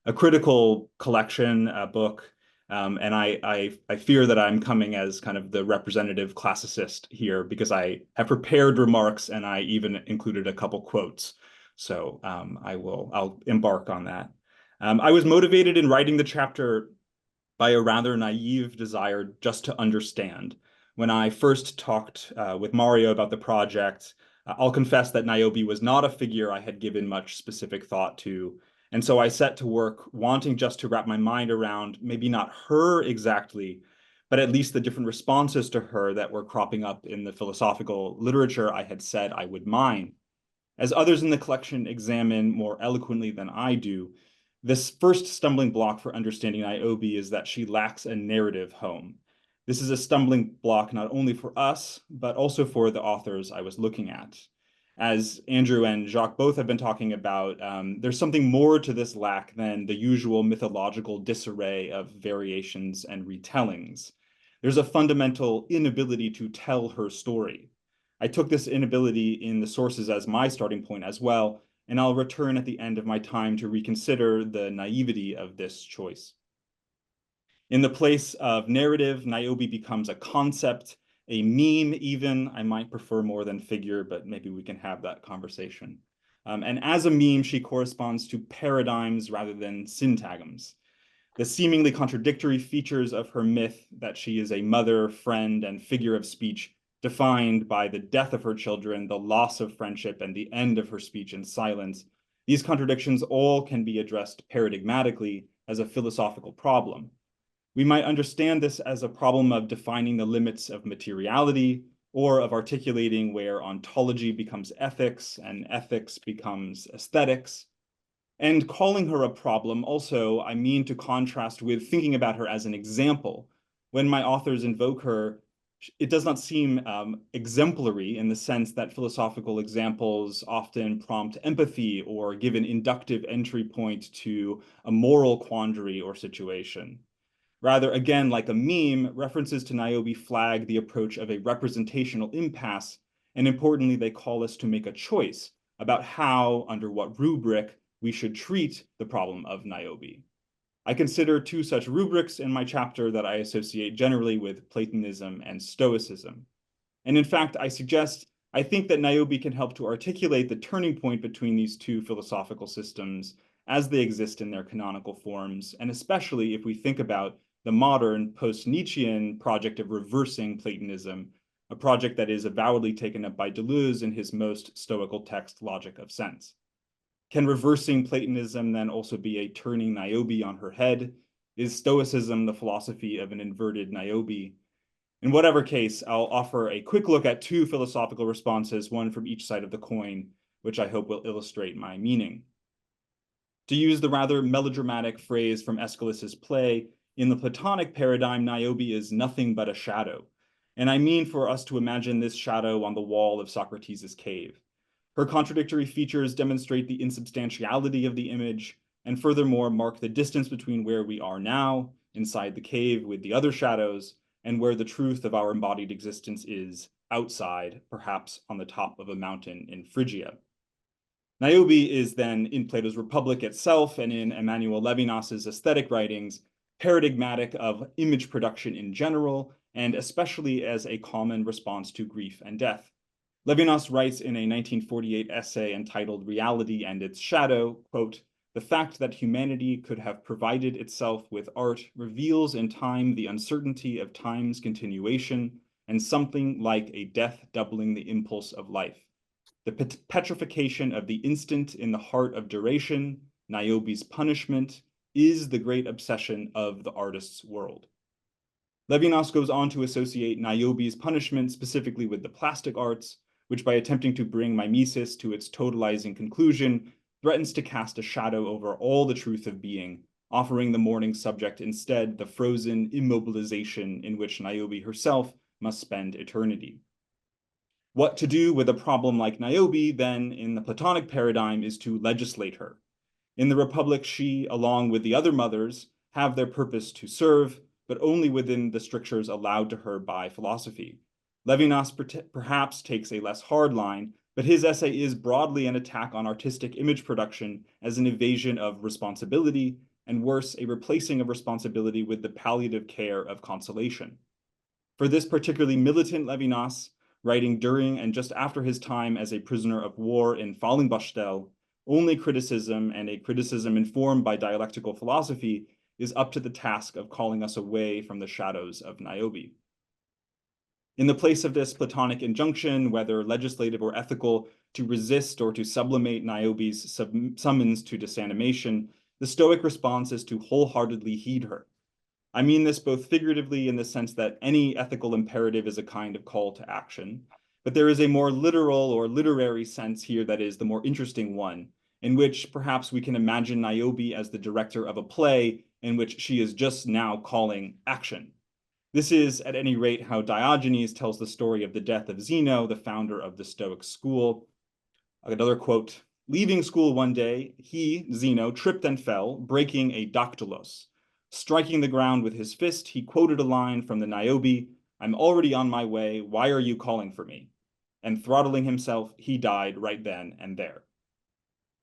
a critical collection book. And I fear that I'm coming as kind of the representative classicist here because I have prepared remarks and I even included a couple quotes. So I'll embark on that. I was motivated in writing the chapter by a rather naive desire just to understand. When I first talked with Mario about the project, I'll confess that Niobe was not a figure I had given much specific thought to. And so I set to work wanting just to wrap my mind around maybe not her exactly, but at least the different responses to her that were cropping up in the philosophical literature I had said I would mine. As others in the collection examine more eloquently than I do, this first stumbling block for understanding Niobe is that she lacks a narrative home. This is a stumbling block not only for us, but also for the authors I was looking at. As Andrew and Jacques both have been talking about, there's something more to this lack than the usual mythological disarray of variations and retellings. There's a fundamental inability to tell her story. I took this inability in the sources as my starting point as well, and I'll return at the end of my time to reconsider the naivety of this choice. In the place of narrative, Niobe becomes a concept, a meme even. I might prefer more than figure, but maybe we can have that conversation. And as a meme, she corresponds to paradigms rather than syntagms. The seemingly contradictory features of her myth that she is a mother, friend, and figure of speech defined by the death of her children, the loss of friendship, and the end of her speech in silence, these contradictions all can be addressed paradigmatically as a philosophical problem. We might understand this as a problem of defining the limits of materiality, or of articulating where ontology becomes ethics and ethics becomes aesthetics. And calling her a problem also, I mean to contrast with thinking about her as an example. When my authors invoke her, it does not seem exemplary in the sense that philosophical examples often prompt empathy or give an inductive entry point to a moral quandary or situation. Rather, again, like a meme, references to Niobe flag the approach of a representational impasse, and importantly, they call us to make a choice about how, under what rubric, we should treat the problem of Niobe. I consider two such rubrics in my chapter that I associate generally with Platonism and Stoicism. And in fact, I think that Niobe can help to articulate the turning point between these two philosophical systems as they exist in their canonical forms, and especially if we think about the modern post-Nietzschean project of reversing Platonism, a project that is avowedly taken up by Deleuze in his most stoical text, Logic of Sense. Can reversing Platonism then also be a turning Niobe on her head? Is Stoicism the philosophy of an inverted Niobe? In whatever case, I'll offer a quick look at two philosophical responses, one from each side of the coin, which I hope will illustrate my meaning. To use the rather melodramatic phrase from Aeschylus's play, In the Platonic paradigm, Niobe is nothing but a shadow. And I mean for us to imagine this shadow on the wall of Socrates' cave. Her contradictory features demonstrate the insubstantiality of the image, and furthermore mark the distance between where we are now, inside the cave with the other shadows, and where the truth of our embodied existence is, outside, perhaps on the top of a mountain in Phrygia. Niobe is then, in Plato's Republic itself and in Emmanuel Levinas's aesthetic writings, paradigmatic of image production in general, and especially as a common response to grief and death. Levinas writes in a 1948 essay entitled Reality and Its Shadow, quote, "The fact that humanity could have provided itself with art reveals in time the uncertainty of time's continuation and something like a death doubling the impulse of life. The petrification of the instant in the heart of duration, Niobe's punishment, is the great obsession of the artist's world." Levinas goes on to associate Niobe's punishment specifically with the plastic arts, which by attempting to bring mimesis to its totalizing conclusion, threatens to cast a shadow over all the truth of being, offering the mourning subject instead the frozen immobilization in which Niobe herself must spend eternity. What to do with a problem like Niobe, then, in the Platonic paradigm is to legislate her. In the Republic, she, along with the other mothers, have their purpose to serve, but only within the strictures allowed to her by philosophy. Levinas perhaps takes a less hard line, but his essay is broadly an attack on artistic image production as an evasion of responsibility, and worse, a replacing of responsibility with the palliative care of consolation. For this particularly militant Levinas, writing during and just after his time as a prisoner of war in Fallingbostel, only criticism, and a criticism informed by dialectical philosophy, is up to the task of calling us away from the shadows of Niobe. In the place of this Platonic injunction, whether legislative or ethical, to resist or to sublimate Niobe's summons to disanimation, the Stoic response is to wholeheartedly heed her. I mean this both figuratively in the sense that any ethical imperative is a kind of call to action, but there is a more literal or literary sense here that is the more interesting one, in which perhaps we can imagine Niobe as the director of a play in which she is just now calling action. This is, at any rate, how Diogenes tells the story of the death of Zeno, the founder of the Stoic school. Another quote, "Leaving school one day, he, Zeno, tripped and fell, breaking a dactylos. Striking the ground with his fist, he quoted a line from the Niobe, 'I'm already on my way, why are you calling for me?' And throttling himself, he died right then and there."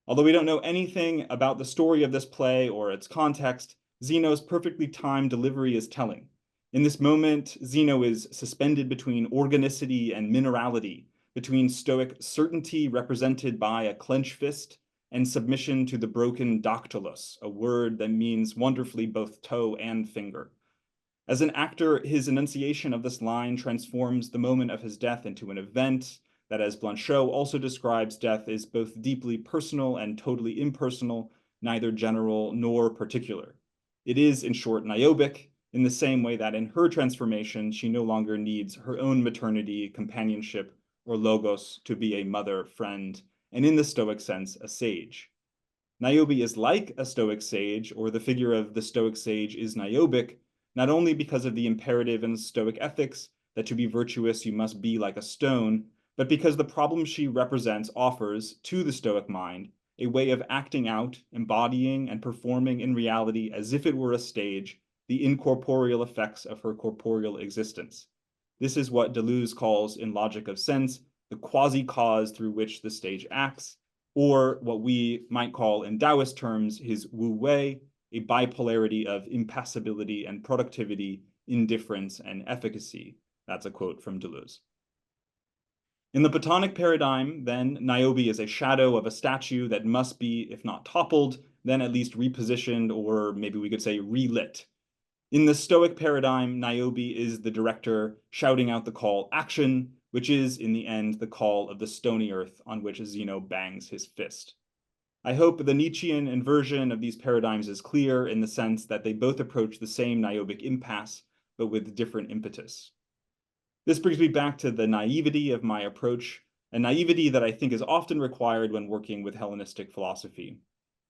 Although we don't know anything about the story of this play or its context, Zeno's perfectly timed delivery is telling. In this moment, Zeno is suspended between organicity and minerality, between Stoic certainty represented by a clenched fist and submission to the broken dactylos, a word that means wonderfully both toe and finger. As an actor, his enunciation of this line transforms the moment of his death into an event that, as Blanchot also describes, death is both deeply personal and totally impersonal, neither general nor particular. It is, in short, Niobic, in the same way that in her transformation, she no longer needs her own maternity, companionship, or logos to be a mother, friend, and in the Stoic sense, a sage. Niobe is like a Stoic sage, or the figure of the Stoic sage is Niobic, not only because of the imperative in Stoic ethics that to be virtuous you must be like a stone, but because the problem she represents offers, to the Stoic mind, a way of acting out, embodying, and performing in reality as if it were a stage, the incorporeal effects of her corporeal existence. This is what Deleuze calls, in Logic of Sense, the quasi-cause through which the stage acts, or what we might call in Taoist terms his wu wei, a bipolarity of impassibility and productivity, indifference and efficacy. That's a quote from Deleuze. In the Platonic paradigm, then, Niobe is a shadow of a statue that must be, if not toppled, then at least repositioned, or maybe we could say relit. In the Stoic paradigm, Niobe is the director shouting out the call action, which is, in the end, the call of the stony earth on which Zeno bangs his fist. I hope the Nietzschean inversion of these paradigms is clear in the sense that they both approach the same Niobic impasse, but with different impetus. This brings me back to the naivety of my approach, a naivety that I think is often required when working with Hellenistic philosophy.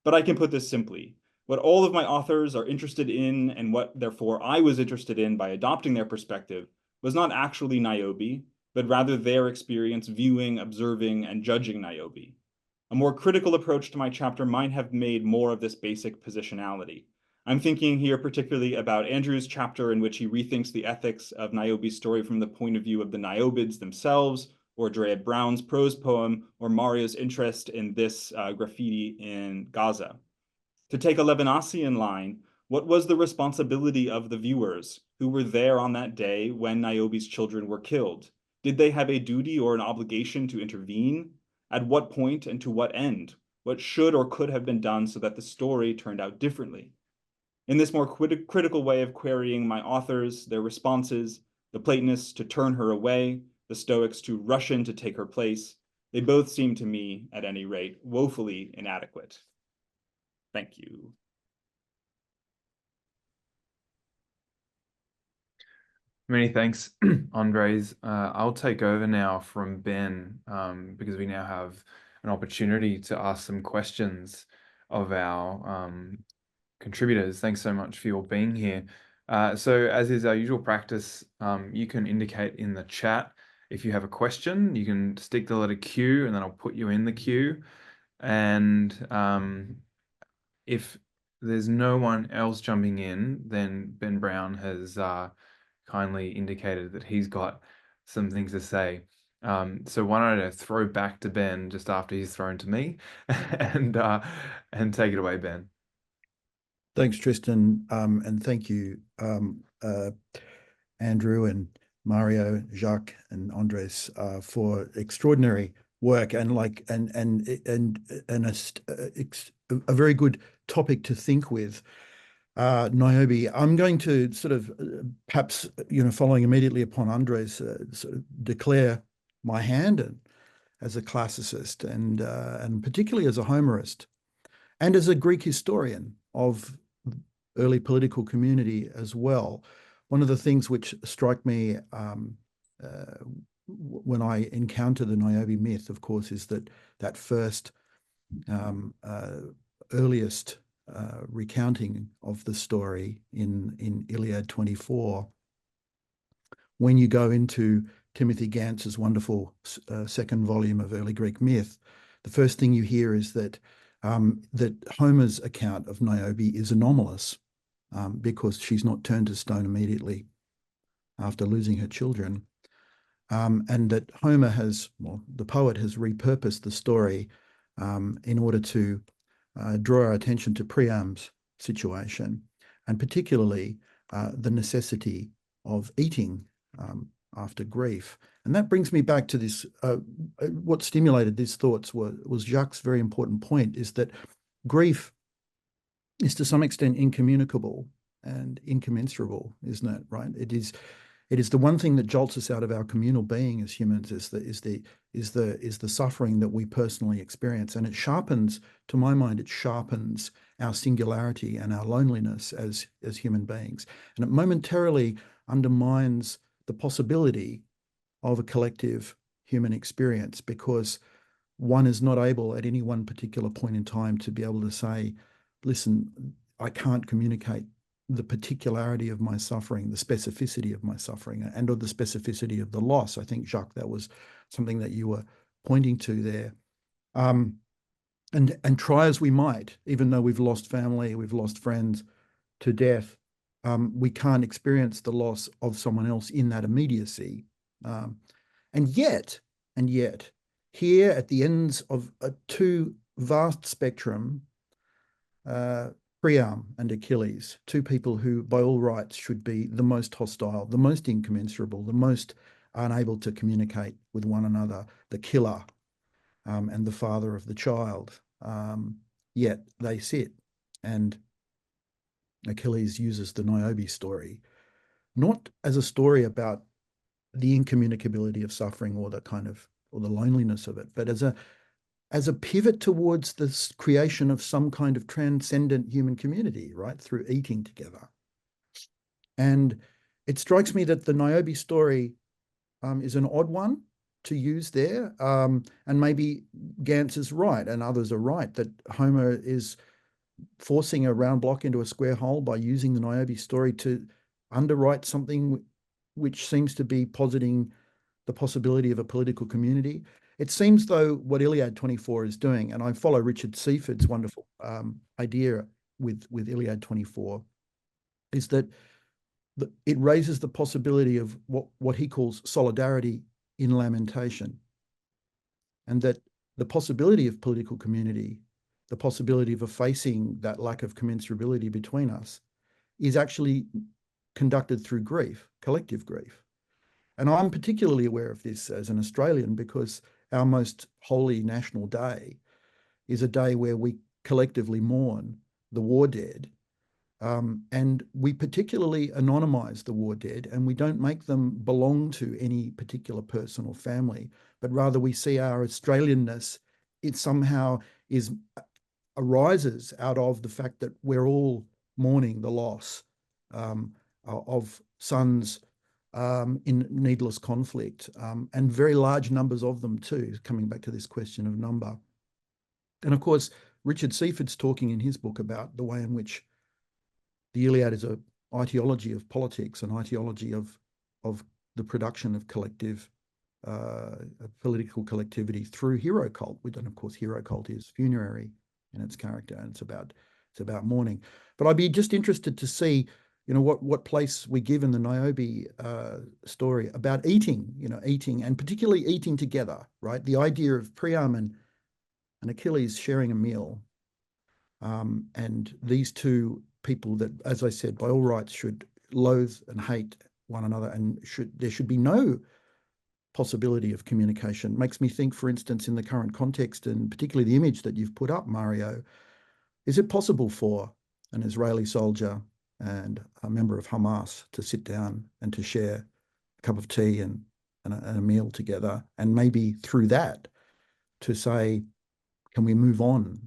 But I can put this simply. What all of my authors are interested in, and what therefore I was interested in by adopting their perspective, was not actually Niobe, but rather their experience viewing, observing, and judging Niobe. A more critical approach to my chapter might have made more of this basic positionality. I'm thinking here particularly about Andrew's chapter in which he rethinks the ethics of Niobe's story from the point of view of the Niobids themselves, or Drea Brown's prose poem, or Mario's interest in this graffiti in Gaza. To take a Lebanasian line, what was the responsibility of the viewers who were there on that day when Niobe's children were killed? Did they have a duty or an obligation to intervene? At what point and to what end? What should or could have been done so that the story turned out differently? In this more critical way of querying my authors, their responses, the Platonists to turn her away, the Stoics to rush in to take her place, they both seem to me, at any rate, woefully inadequate. Thank you. Many thanks, Andres. I'll take over now from Ben because we now have an opportunity to ask some questions of our contributors. Thanks so much for your being here. So as is our usual practice, you can indicate in the chat if you have a question. You can stick the letter Q and then I'll put you in the queue. And if there's no one else jumping in, then Ben Brown has kindly indicated that he's got some things to say. So why don't I throw back to Ben just after he's thrown to me and take it away, Ben. Thanks, Tristan, and thank you, Andrew and Mario, Jacques, and Andres for extraordinary work and a very good topic to think with. Niobe, I'm going to sort of perhaps following immediately upon Andres, sort of declare my hand as a classicist and particularly as a Homerist and as a Greek historian of early political community as well. One of the things which strike me when I encounter the Niobe myth, of course, is that first earliest recounting of the story in Iliad 24. When you go into Timothy Gantz's wonderful second volume of early Greek myth, the first thing you hear is that Homer's account of Niobe is anomalous because she's not turned to stone immediately after losing her children. And that Homer the poet has repurposed the story in order to draw our attention to Priam's situation, and particularly the necessity of eating after grief. And that brings me back to this, what stimulated these thoughts was Jacques' very important point, is that grief is to some extent incommunicable and incommensurable, isn't it, right? It is the one thing that jolts us out of our communal being as humans is the suffering that we personally experience. And it sharpens, to my mind, it sharpens our singularity and our loneliness as human beings. And it momentarily undermines the possibility of a collective human experience because one is not able at any one particular point in time to be able to say, listen, I can't communicate the particularity of my suffering, the specificity of my suffering, and or the specificity of the loss. I think, Jacques, that was something that you were pointing to there. And try as we might, even though we've lost family, we've lost friends to death, we can't experience the loss of someone else in that immediacy. And yet, here at the ends of a two vast spectrum, Priam and Achilles, two people who by all rights should be the most hostile, the most incommensurable, the most unable to communicate with one another, the killer and the father of the child. Yet they sit, and Achilles uses the Niobe story, not as a story about the incommunicability of suffering or the loneliness of it, but as a pivot towards the creation of some kind of transcendent human community, right, through eating together. And it strikes me that the Niobe story is an odd one to use there. And maybe Gantz is right, and others are right, that Homer is forcing a round block into a square hole by using the Niobes story to underwrite something which seems to be positing the possibility of a political community. It seems though what Iliad 24 is doing, and I follow Richard Seaford's wonderful idea with Iliad 24, is that it raises the possibility of what he calls solidarity in lamentation, and that the possibility of political community, the possibility of effacing that lack of commensurability between us, is actually conducted through grief, collective grief. And I'm particularly aware of this as an Australian because our most holy national day is a day where we collectively mourn the war dead. And we particularly anonymise the war dead, and we don't make them belong to any particular person or family, but rather we see our Australianness, it somehow arises out of the fact that we're all mourning the loss of sons in needless conflict, and very large numbers of them too, coming back to this question of number. And of course, Richard Seaford's talking in his book about the way in which the Iliad is an ideology of politics, an ideology of the production of collective political collectivity through hero cult. And of course, hero cult is funerary in its character, and it's about mourning. But I'd be just interested to see, what place we give in the Niobe story about eating, eating, and particularly eating together, right? The idea of Priam and Achilles sharing a meal, and these two people that, as I said, by all rights should loathe and hate one another, and there should be no possibility of communication. Makes me think, for instance, in the current context, and particularly the image that you've put up, Mario, is it possible for an Israeli soldier and a member of Hamas to sit down and to share a cup of tea and a meal together, and maybe through that to say, can we move on?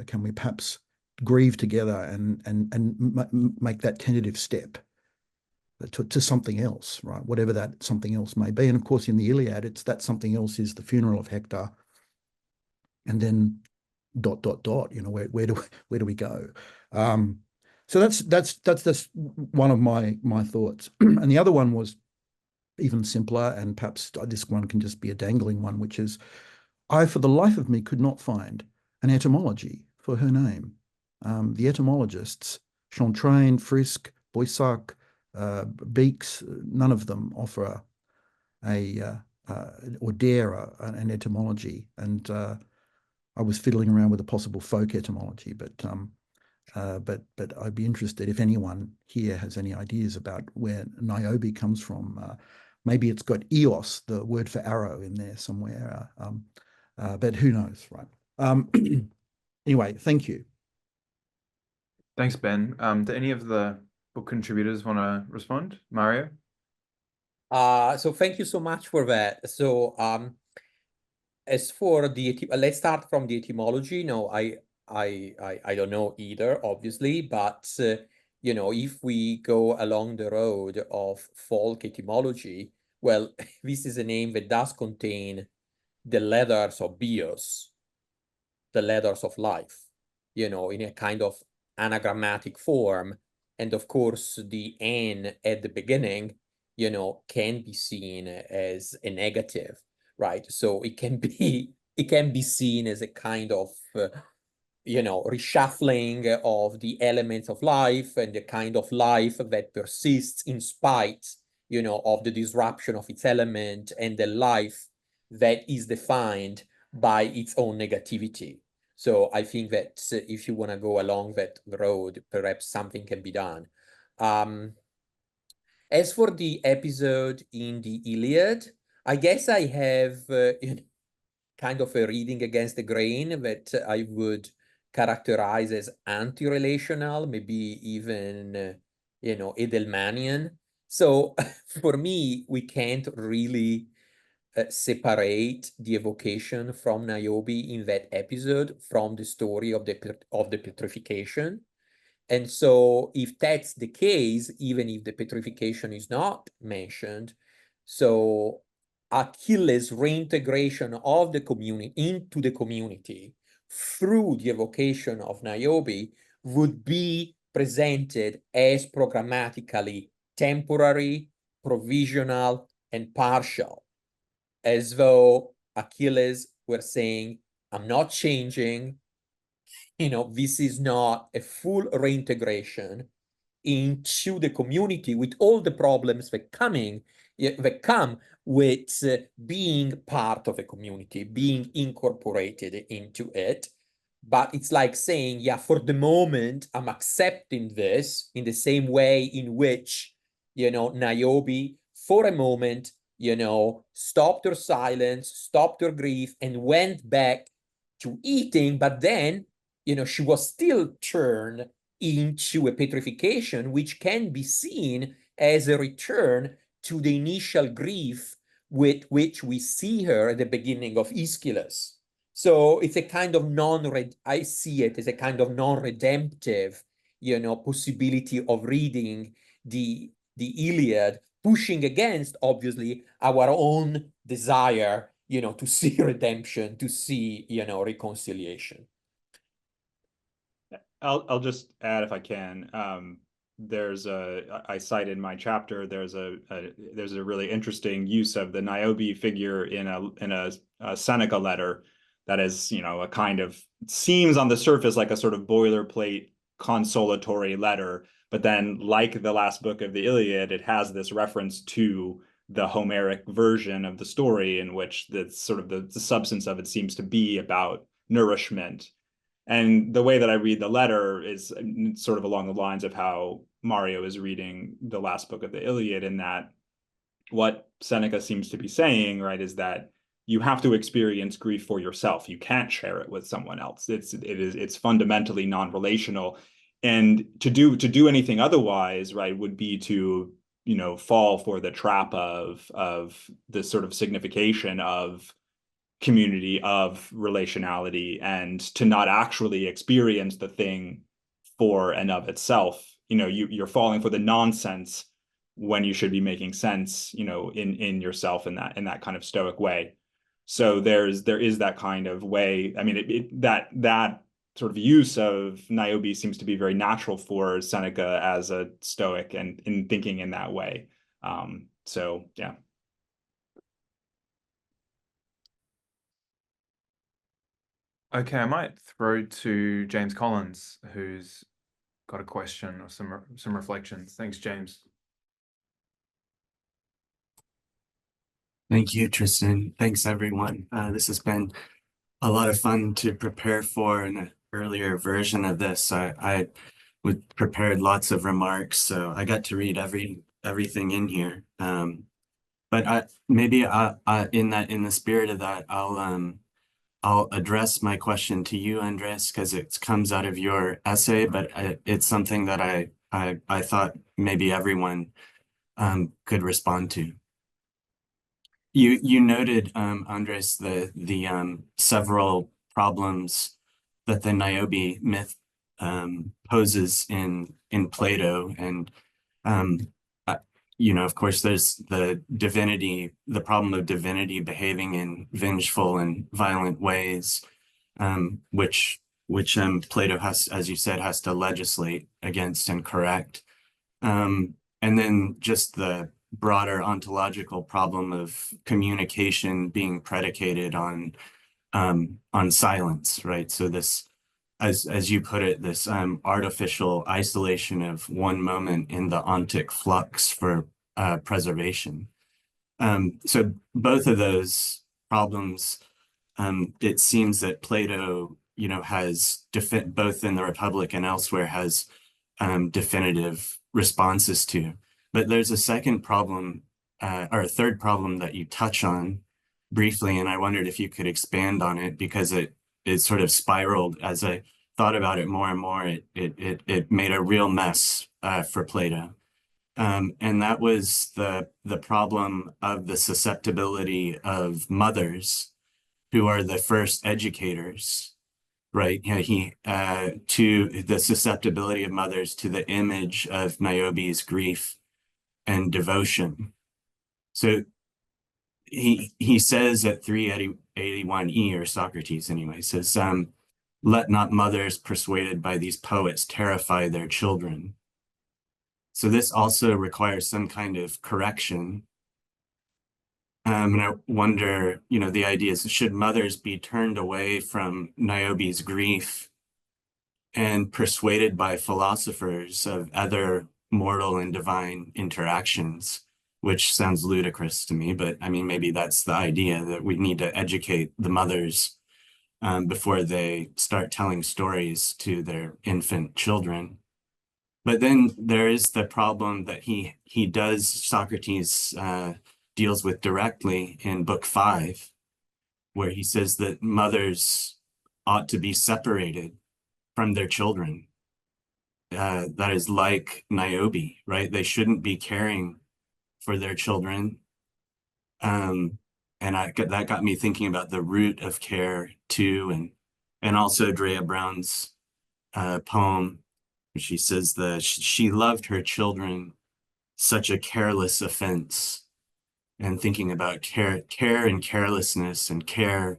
Can we perhaps grieve together and make that tentative step to something else, right? Whatever that something else may be. And of course, in the Iliad, it's that something else is the funeral of Hector, and then ... where do we go? So that's one of my thoughts. And the other one was even simpler, and perhaps this one can just be a dangling one, which is, I, for the life of me, could not find an etymology for her name. The etymologists, Chantrain, Frisk, Boysac, Beeks, none of them offer or dare an etymology. And I was fiddling around with a possible folk etymology, but I'd be interested if anyone here has any ideas about where Niobe comes from. Maybe it's got eos, the word for arrow, in there somewhere, but who knows, right? Anyway, thank you. Thanks, Ben. Do any of the book contributors want to respond? Mario? So thank you so much for that. So as for let's start from the etymology. No, I don't know either, obviously, but if we go along the road of folk etymology, well, this is a name that does contain the letters of bios, the letters of life, in a kind of anagrammatic form. And of course, the N at the beginning, can be seen as a negative, right? So it can be seen as a kind of reshuffling of the elements of life, and the kind of life that persists in spite of the disruption of its element, and the life that is defined by its own negativity. So I think that if you want to go along that road, perhaps something can be done. As for the episode in the Iliad, I guess I have kind of a reading against the grain that I would characterize as anti-relational, maybe even, Edelmanian. So for me, we can't really separate the evocation from Niobe in that episode from the story of the petrification. And so if that's the case, even if the petrification is not mentioned, so Achilles' reintegration of the community into the community through the evocation of Niobe would be presented as programmatically temporary, provisional, and partial, as though Achilles were saying, I'm not changing, this is not a full reintegration into the community with all the problems that come with being part of a community, being incorporated into it. But it's like saying, yeah, for the moment, I'm accepting this in the same way in which, Niobe, for a moment, stopped her silence, stopped her grief, and went back to eating. But then, she was still turned into a petrification, which can be seen as a return to the initial grief with which we see her at the beginning of Aeschylus. So it's a kind of I see it as a kind of non-redemptive, possibility of reading the Iliad, pushing against, obviously, our own desire, to see redemption, to see, reconciliation. I'll just add, if I can, I cite in my chapter, there's a really interesting use of the Niobe figure in a Seneca letter that is, a kind of, seems on the surface like a sort of boilerplate consolatory letter, but then, like the last book of the Iliad, it has this reference to the Homeric version of the story, in which the sort of the substance of it seems to be about nourishment. And the way that I read the letter is sort of along the lines of how Mario is reading the last book of the Iliad, in that what Seneca seems to be saying, right, is that you have to experience grief for yourself. You can't share it with someone else. It's fundamentally non-relational. And to do anything otherwise, right, would be to, fall for the trap of this sort of signification of community, of relationality, and to not actually experience the thing for and of itself. You're falling for the nonsense when you should be making sense, in yourself, in that kind of Stoic way. So there is that kind of way. I mean, that sort of use of Niobe seems to be very natural for Seneca as a Stoic, and in thinking in that way. So yeah. Okay, I might throw to James Collins, who's got a question or some reflections. Thanks, James. Thank you, Tristan. Thanks, everyone. This has been a lot of fun to prepare for an earlier version of this. I prepared lots of remarks, so I got to read everything in here. But maybe in the spirit of that, I'll address my question to you, Andres, because it comes out of your essay, but it's something that I thought maybe everyone could respond to. You noted, Andres, the several problems that the Niobe myth poses in Plato, and of course, there's the problem of divinity behaving in vengeful and violent ways, which Plato has, as you said, has to legislate against and correct. And then just the broader ontological problem of communication being predicated on silence, right? So this, as you put it, this artificial isolation of one moment in the ontic flux for preservation. So both of those problems, it seems that Plato, has both in the Republic and elsewhere has definitive responses to. But there's a second problem, or a third problem that you touch on briefly, and I wondered if you could expand on it, because it sort of spiraled as I thought about it more and more. It made a real mess for Plato, and that was the problem of the susceptibility of mothers, who are the first educators, right? To the susceptibility of mothers to the image of Niobe's grief and devotion. So he says at 381e, or Socrates anyway, says, let not mothers persuaded by these poets terrify their children. So this also requires some kind of correction. And I wonder, the idea is, should mothers be turned away from Niobe's grief and persuaded by philosophers of other mortal and divine interactions, which sounds ludicrous to me, but I mean, maybe that's the idea, that we need to educate the mothers before they start telling stories to their infant children. But then there is the problem that Socrates deals with directly in book 5, where he says that mothers ought to be separated from their children. That is like Niobe, right? They shouldn't be caring for their children. And that got me thinking about the root of care too, and also Drea Brown's poem. She says that she loved her children, such a careless offense, and thinking about care and carelessness, and care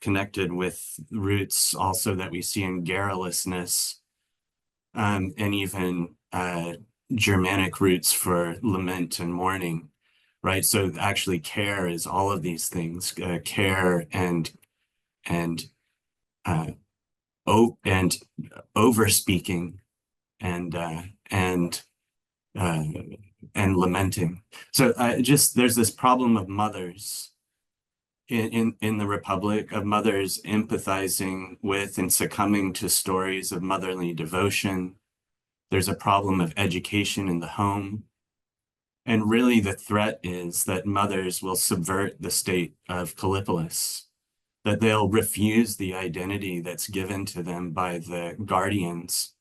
connected with roots also that we see in garrulousness, and even Germanic roots for lament and mourning, right? So actually care is all of these things, care and over speaking and lamenting. So there's this problem of mothers in the Republic, of mothers empathizing with and succumbing to stories of motherly devotion. There's a problem of education in the home. And really the threat is that mothers will subvert the state of Callipolis, that they'll refuse the identity that's given to them by the guardians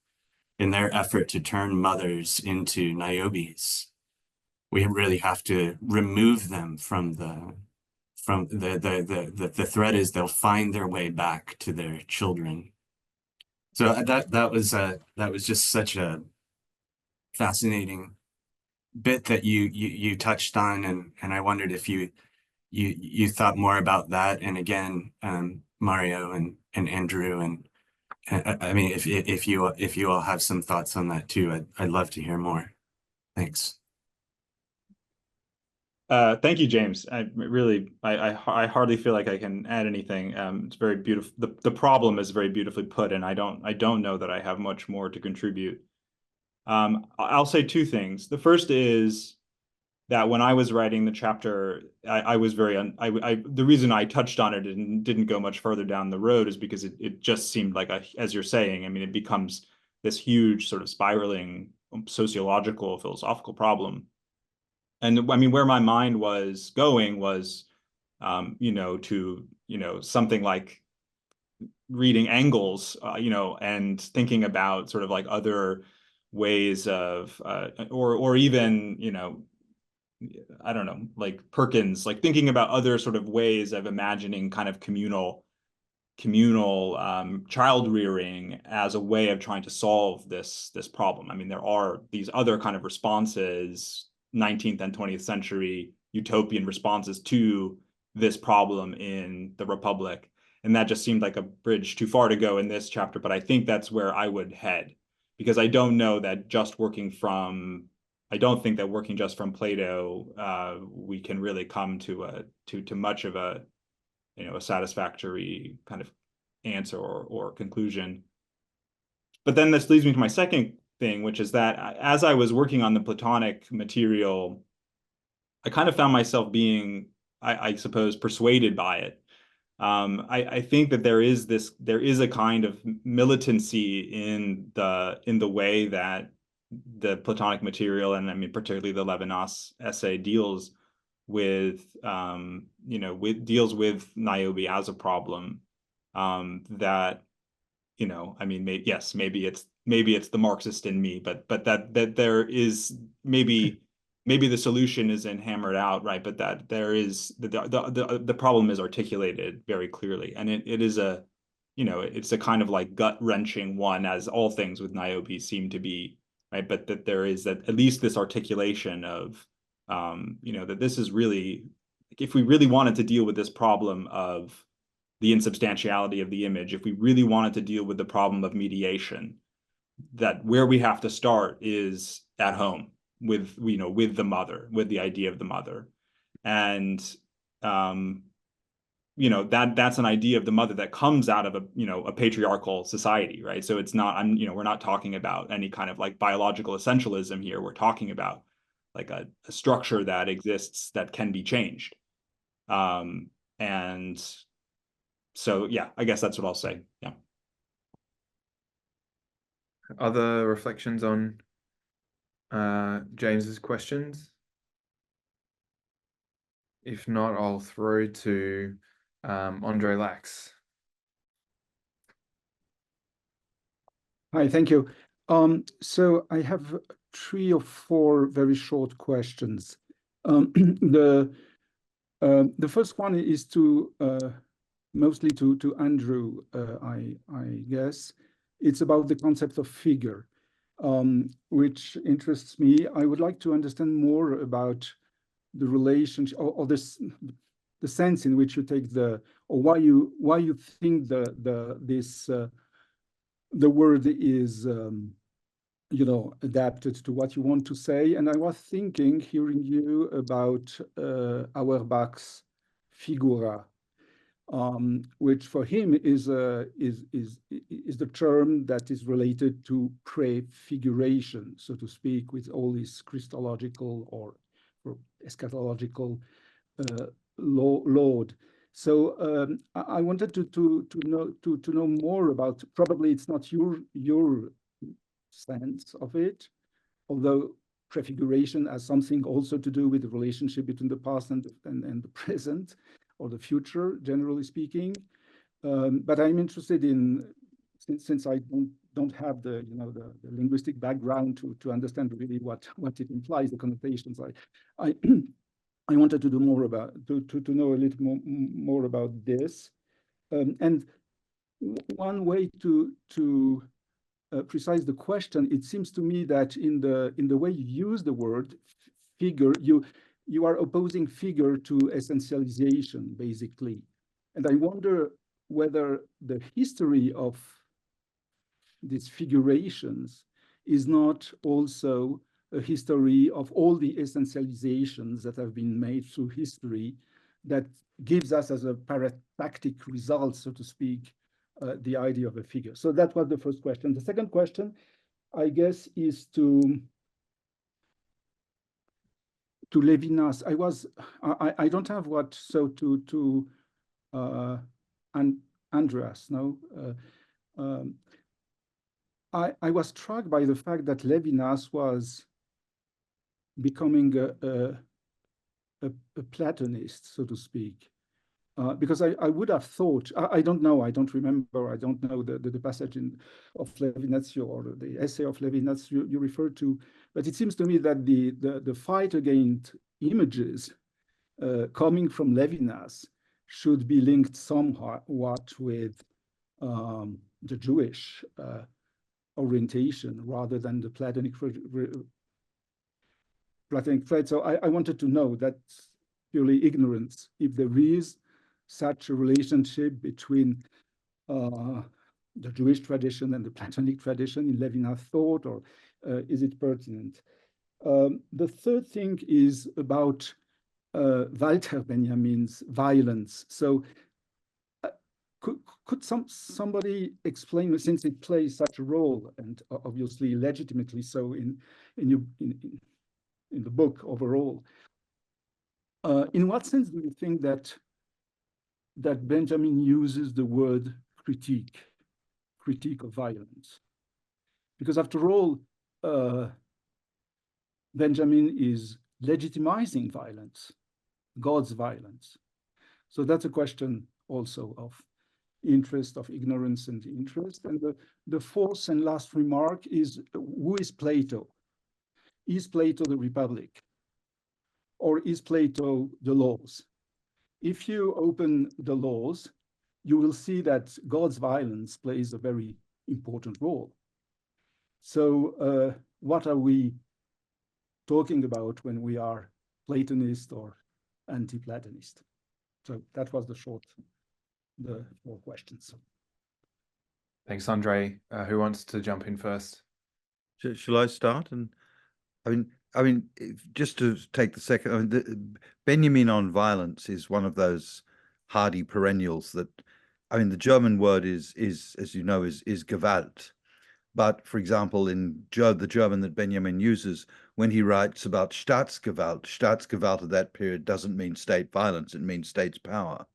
in their effort to turn mothers into Niobes. We really have to remove them from the threat is they'll find their way back to their children. So that was just such a fascinating bit that you touched on, and I wondered if you thought more about that. And again, Mario and Andrew, and I mean, if you all have some thoughts on that too, I'd love to hear more. Thanks. Thank you, James. I hardly feel like I can add anything. It's very beautiful. The problem is very beautifully put, and I don't know that I have much more to contribute. I'll say two things. The first is that when I was writing the chapter, I was the reason I touched on it and didn't go much further down the road is because it just seemed like, as you're saying, I mean, it becomes this huge sort of spiraling sociological, philosophical problem. And I mean, where my mind was going was, to something like reading Engels, and thinking about sort of like other ways of, or even, I don't know, like Perkins, like thinking about other sort of ways of imagining kind of communal child rearing as a way of trying to solve this problem. I mean, there are these other kind of responses, 19th and 20th century utopian responses to this problem in the Republic. And that just seemed like a bridge too far to go in this chapter, but I think that's where I would head, because I don't know that I don't think that working just from Plato, we can really come to much of a satisfactory kind of answer or conclusion. But then this leads me to my second thing, which is that as I was working on the Platonic material, I kind of found myself being, I suppose, persuaded by it. I think that there is a kind of militancy in the way that the Platonic material, and I mean particularly the Levinas essay, deals with Niobe as a problem, that I mean, maybe it's the Marxist in me, but that there is maybe the solution isn't hammered out, right? But that there is the problem is articulated very clearly, and it is it's a kind of like gut-wrenching one, as all things with Niobe seem to be, right? But that there is at least this articulation of that this is really, if we really wanted to deal with this problem of the insubstantiality of the image, if we really wanted to deal with the problem of mediation, that where we have to start is at home with, you know, with the mother, with the idea of the mother. And, you know, that's an idea of the mother that comes out of a, you know, a patriarchal society, right? So it's not, you know, we're not talking about any kind of like biological essentialism here. We're talking about like a structure that exists that can be changed. And so, yeah, I guess that's what I'll say. Yeah. Other reflections on James's questions? If not, I'll throw to Andre Lax. Hi, thank you. So I have 3 or 4 very short questions. The first one is to mostly to Andrew, I guess. It's about the concept of figure, which interests me. I would like to understand more about the relationship or the sense in which you take or why you think the word is you know, adapted to what you want to say. And I was thinking, hearing you, about Auerbach's figura, which for him is the term that is related to prefiguration, so to speak, with all these Christological or eschatological load. So I wanted to know more about. Probably it's not your sense of it, although prefiguration has something also to do with the relationship between the past and the present, or the future, generally speaking. But I'm interested in, since I don't have the, you know, the linguistic background to understand really what it implies, the connotations. I wanted to do more about to know a little more about this, and one way to precise the question, it seems to me that in the way you use the word figure, you are opposing figure to essentialization, basically. And I wonder whether the history of these figurations is not also a history of all the essentializations that have been made through history that gives us as a paractactic result, so to speak, the idea of a figure. So that was the first question. The second question, I guess, is to Levinas. I don't have what, so to Andreas, no? I was struck by the fact that Levinas was becoming a Platonist, so to speak. Because I would have thought, I don't know, I don't remember, I don't know the passage of Levinas or the essay of Levinas you referred to, but it seems to me that the fight against images coming from Levinas should be linked somewhat with the Jewish orientation rather than the Platonic thread. So I wanted to know, that's purely ignorance, if there is such a relationship between the Jewish tradition and the Platonic tradition in Levinas thought, or is it pertinent? The third thing is about Walter Benjamin's violence. So could somebody explain, since it plays such a role, and obviously legitimately so in the book overall, in what sense do you think that Benjamin uses the word critique of violence? Because after all, Benjamin is legitimizing violence, God's violence. So that's a question also of interest, of ignorance and interest. And the fourth and last remark is, who is Plato? Is Plato the Republic? Or is Plato the laws? If you open the laws, you will see that God's violence plays a very important role. So what are we talking about when we are Platonist or anti-Platonist? So that was the short the 4 questions. Thanks, Andre. Who wants to jump in first? Shall I start? And just to take the second, Benjamin on violence is one of those hardy perennials that, the German word is as you know, is Gewalt. But for example, in the German that Benjamin uses, when he writes about Staatsgewalt at that period doesn't mean state violence, it means state's power.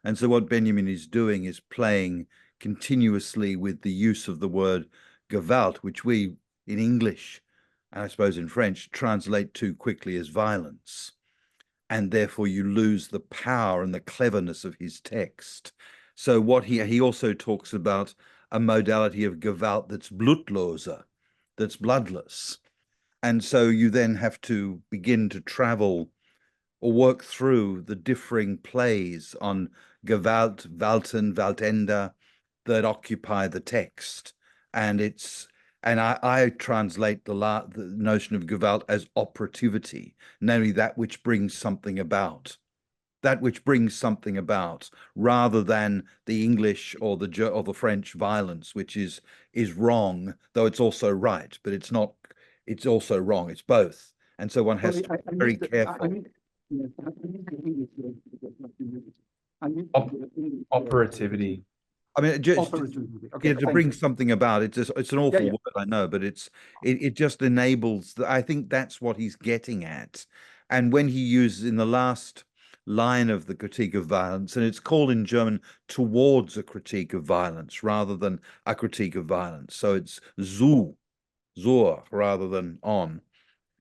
And so what Benjamin is doing is playing continuously with the use of the word Gewalt, which we in English, and I suppose in French, translate too quickly as violence. And therefore you lose the power and the cleverness of his text. So what he also talks about a modality of Gewalt that's blutloser, that's bloodless. And so you then have to begin to travel or work through the differing plays on Gewalt, Walten, Waltender that occupy the text. And I translate the notion of Gewalt as operativity, namely that which brings something about. That which brings something about, rather than the English or the French violence, which is wrong, though it's also right, but it's not. It's also wrong. It's both, and so one has to be very careful. Operativity. To bring something about. It's an awful word, I know, but it just enables. I think that's what he's getting at, and when he uses in the last line of the critique of violence, and it's called in German towards a critique of violence rather than a critique of violence. So it's zur rather than on.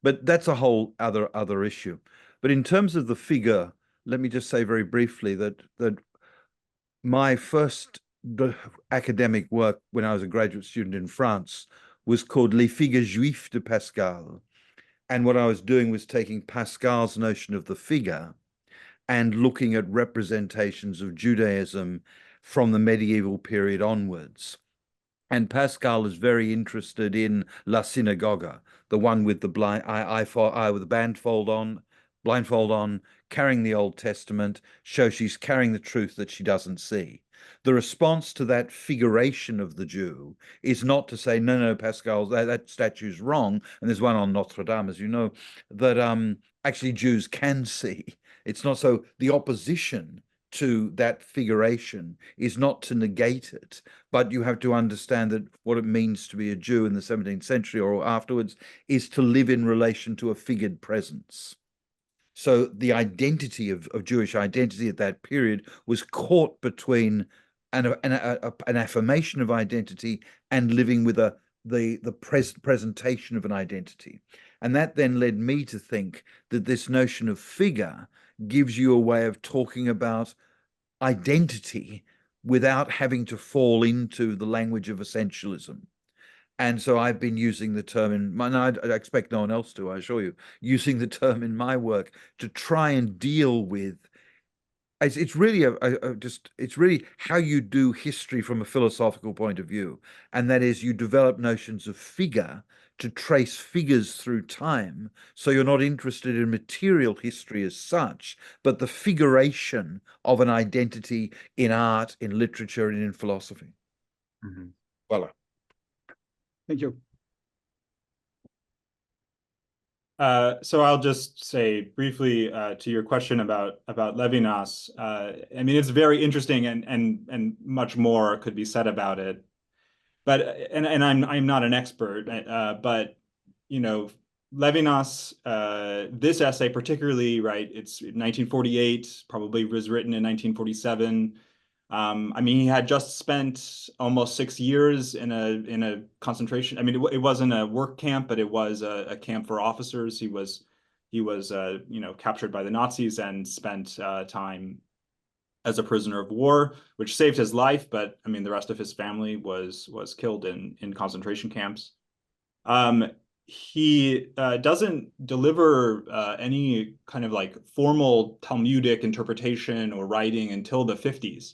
But that's a whole other issue. But in terms of the figure, let me just say very briefly that my first academic work when I was a graduate student in France was called Les Figures Juives de Pascal. And what I was doing was taking Pascal's notion of the figure and looking at representations of Judaism from the medieval period onwards. And Pascal is very interested in La Synagoga, the one with the with the blindfold on, carrying the Old Testament, show she's carrying the truth that she doesn't see. The response to that figuration of the Jew is not to say, no, Pascal, that statue's wrong, and there's one on Notre Dame, as you know, that actually Jews can see. It's not so. The opposition to that figuration is not to negate it, but you have to understand that what it means to be a Jew in the 17th century or afterwards is to live in relation to a figured presence. So the identity of Jewish identity at that period was caught between an affirmation of identity and living with the presentation of an identity. And that then led me to think that this notion of figure gives you a way of talking about identity without having to fall into the language of essentialism. And so I've been using the term and I expect no one else to, I assure you, using the term in my work to try and deal with. It's really it's really how you do history from a philosophical point of view, and that is you develop notions of figure to trace figures through time. So you're not interested in material history as such, but the figuration of an identity in art, in literature, and in philosophy. Mm-hmm. Voila. Thank you. So I'll just say briefly to your question about Levinas. I mean, it's very interesting, and much more could be said about it. But I'm not an expert, but you know, Levinas, this essay particularly, right? It's 1948, probably was written in 1947. I mean, he had just spent almost 6 years in a concentration. I mean, it wasn't a work camp, but it was a camp for officers. He was captured by the Nazis and spent time as a prisoner of war, which saved his life. But I mean, the rest of his family was killed in concentration camps. He doesn't deliver any kind of like formal Talmudic interpretation or writing until the 50s.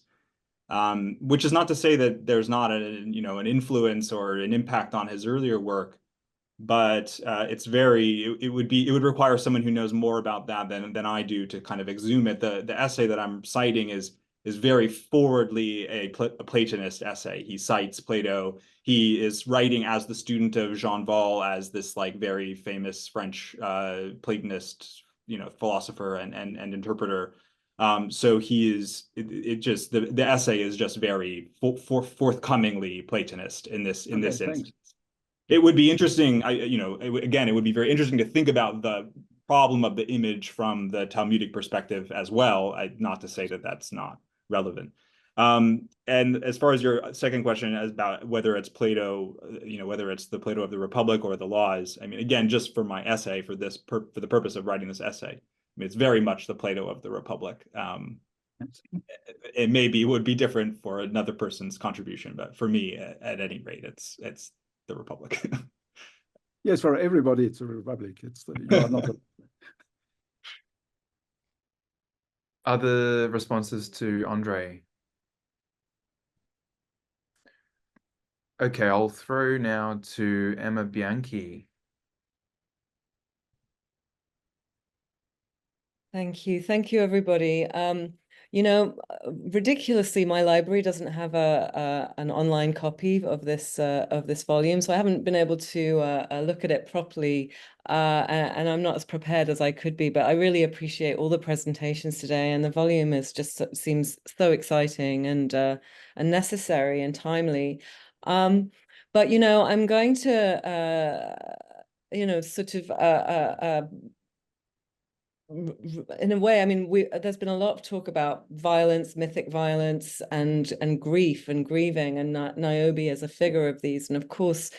Which is not to say that there's not an influence or an impact on his earlier work, but it would require someone who knows more about that than I do to kind of exhume it. The essay that I'm citing is is very forwardly a Platonist essay. He cites Plato. He is writing as the student of Jean Val, as this like very famous French Platonist, philosopher and interpreter. So he is, the essay is just very forthcomingly Platonist in this instance. It would be interesting, it would be very interesting to think about the problem of the image from the Talmudic perspective as well. Not to say that that's not relevant. And as far as your second question is about whether it's Plato, whether it's the Plato of the Republic or the Laws, I mean, again, just for my essay, for the purpose of writing this essay, I mean, it's very much the Plato of the Republic. It would be different for another person's contribution, but for me, at any rate, it's the Republic. Yes, for everybody, it's a Republic. You are not a... Other responses to Andre? Okay, I'll throw now to Emma Bianchi. Thank you, everybody. Ridiculously, my library doesn't have an online copy of this volume, so I haven't been able to look at it properly, and I'm not as prepared as I could be. But I really appreciate all the presentations today, and the volume seems so exciting and necessary and timely. But I'm going to sort of in a way, I mean, there's been a lot of talk about violence, mythic violence, and grief and grieving, and Niobe as a figure of these, and of course,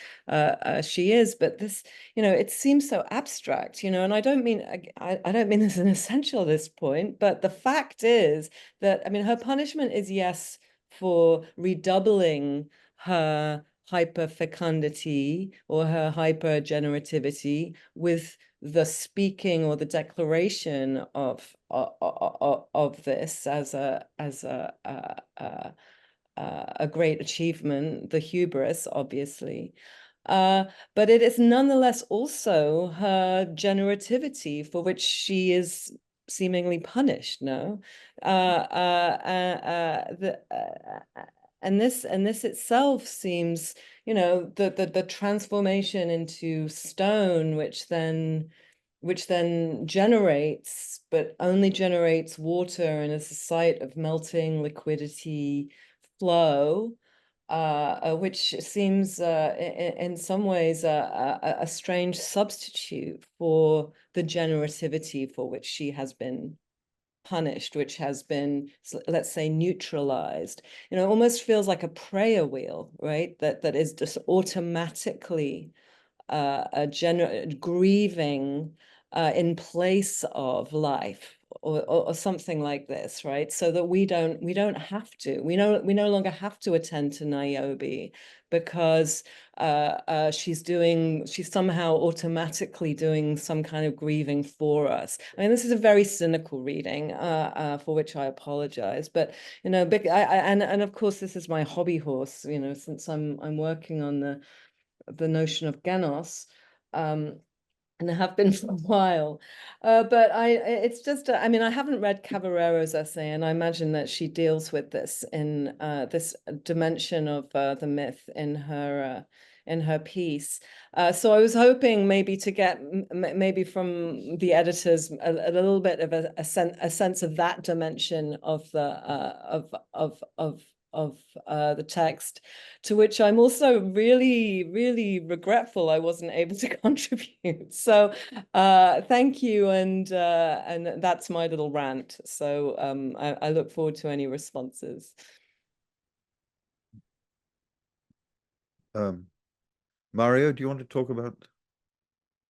she is. But this, it seems so abstract, and I don't mean this an essential at this point, but the fact is that, I mean, her punishment is, yes, for redoubling her hyperfecundity or her hypergenerativity with the speaking or the declaration of this as a great achievement, the hubris, obviously. But it is nonetheless also her generativity for which she is seemingly punished. No, and this itself seems, the transformation into stone, which then generates, but only generates water and is a site of melting liquidity flow, which seems in some ways a strange substitute for the generativity for which she has been punished, which has been, let's say, neutralized. It almost feels like a prayer wheel, right? That is just automatically grieving in place of life, or something like this, right? So that we no longer have to attend to Niobe, because she's somehow automatically doing some kind of grieving for us. I mean, this is a very cynical reading, for which I apologize, but and of course this is my hobby horse, since I'm working on the notion of genos, and I have been for a while, but it's just, I mean, I haven't read Cavarero's essay, and I imagine that she deals with this in this dimension of the myth in her piece. So I was hoping maybe to get maybe from the editors a little bit of a sense of that dimension of the the text, to which I'm also really, really regretful I wasn't able to contribute. So thank you, and that's my little rant. So I look forward to any responses. Mario, do you want to talk about?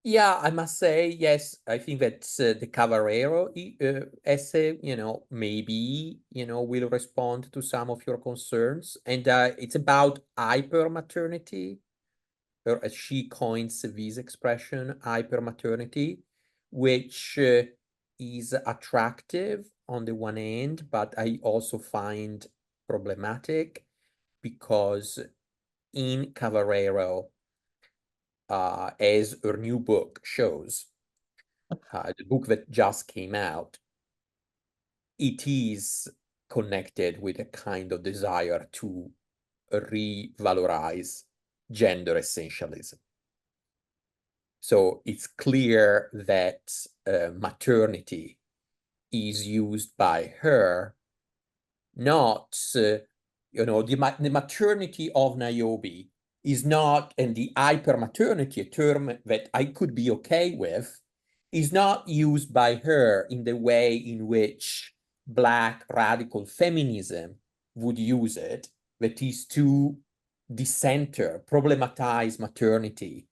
Yeah, I must say, yes, I think that the Cavarero essay, maybe, will respond to some of your concerns. And it's about hypermaternity, or as she coins this expression, hypermaternity, which is attractive on the one hand, but I also find problematic, because in Cavarero, as her new book shows, the book that just came out, it is connected with a kind of desire to revalorize gender essentialism. So it's clear that maternity is used by her, not, the maternity of Niobe is not, and the hypermaternity, a term that I could be okay with, is not used by her in the way in which Black radical feminism would use it, that is to decenter, problematize maternity,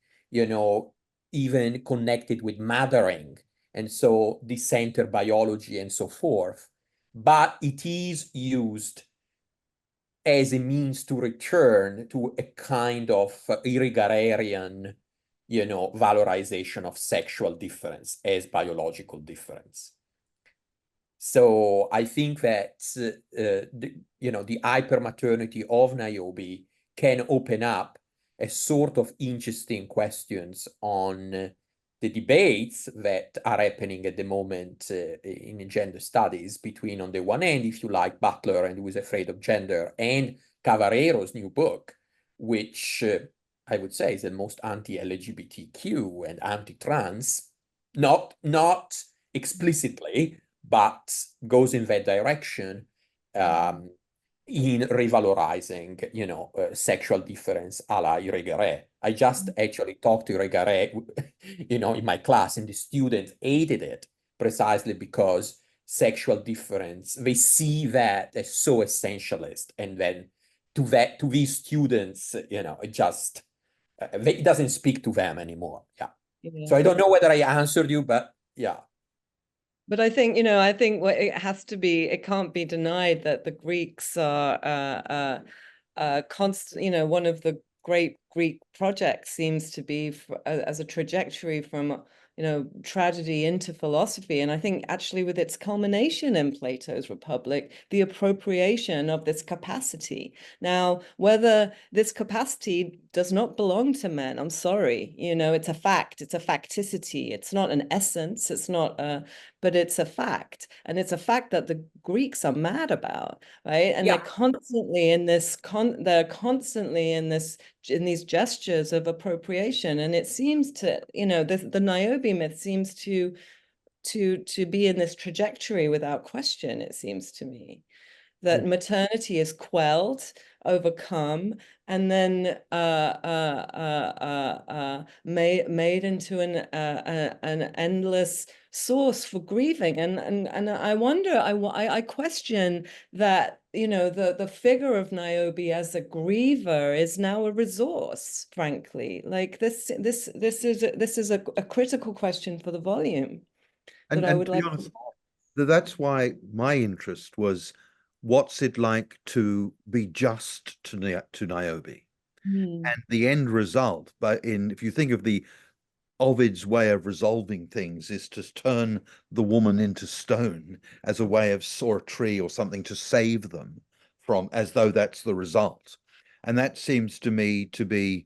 even connected with mothering, and so decenter biology and so forth. But it is used as a means to return to a kind of Irigarerian, valorization of sexual difference as biological difference. So I think that, the hypermaternity of Niobe can open up a sort of interesting questions on the debates that are happening at the moment in gender studies between, on the one hand, if you like, Butler and Who is Afraid of Gender, and Cavarero's new book, which I would say is the most anti-LGBTQ and anti-trans, not explicitly, but goes in that direction, in revalorizing, sexual difference a la Irigaray. I just actually talked to Irigaray, in my class, and the students hated it precisely because sexual difference, they see that as so essentialist, and then to these students, it just, it doesn't speak to them anymore. Yeah. So I don't know whether I answered you, but yeah. But I think, it can't be denied that the Greeks are constant, one of the great Greek projects seems to be as a trajectory from, tragedy into philosophy. And I think actually with its culmination in Plato's Republic, the appropriation of this capacity. Now, whether this capacity does not belong to men, I'm sorry, it's a fact, it's a facticity, it's not an essence, it's not but it's a fact. And it's a fact that the Greeks are mad about, right? And they're constantly in this, in these gestures of appropriation. And it seems to, the Niobe myth seems to be in this trajectory without question, it sees to me. That maternity is quelled, overcome, and then made into an endless source for grieving. And I wonder, I question that, the figure of Niobe as a griever is now a resource, frankly. Like this is a critical question for the volume that I would to like be honest, to... that's why my interest was, what's it like to be just to Niobe? And the end result, if you think of Ovid's way of resolving things, is to turn the woman into stone as a way of, or a tree or something, to save them from, as though that's the result. And that seems to me to be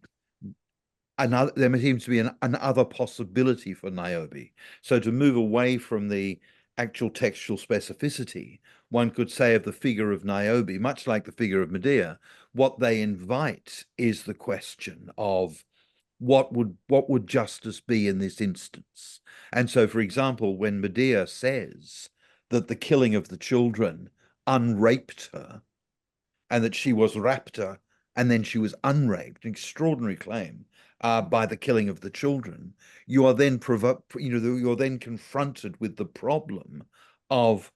another, there seems to be another possibility for Niobe. So to move away from the actual textual specificity, one could say of the figure of Niobe, much like the figure of Medea, what they invite is the question of what would justice be in this instance. And so, for example, when Medea says that the killing of the children unraped her, and that she was rapta and then she was unraped, an extraordinary claim, by the killing of the children, you are then you're then confronted with the problem of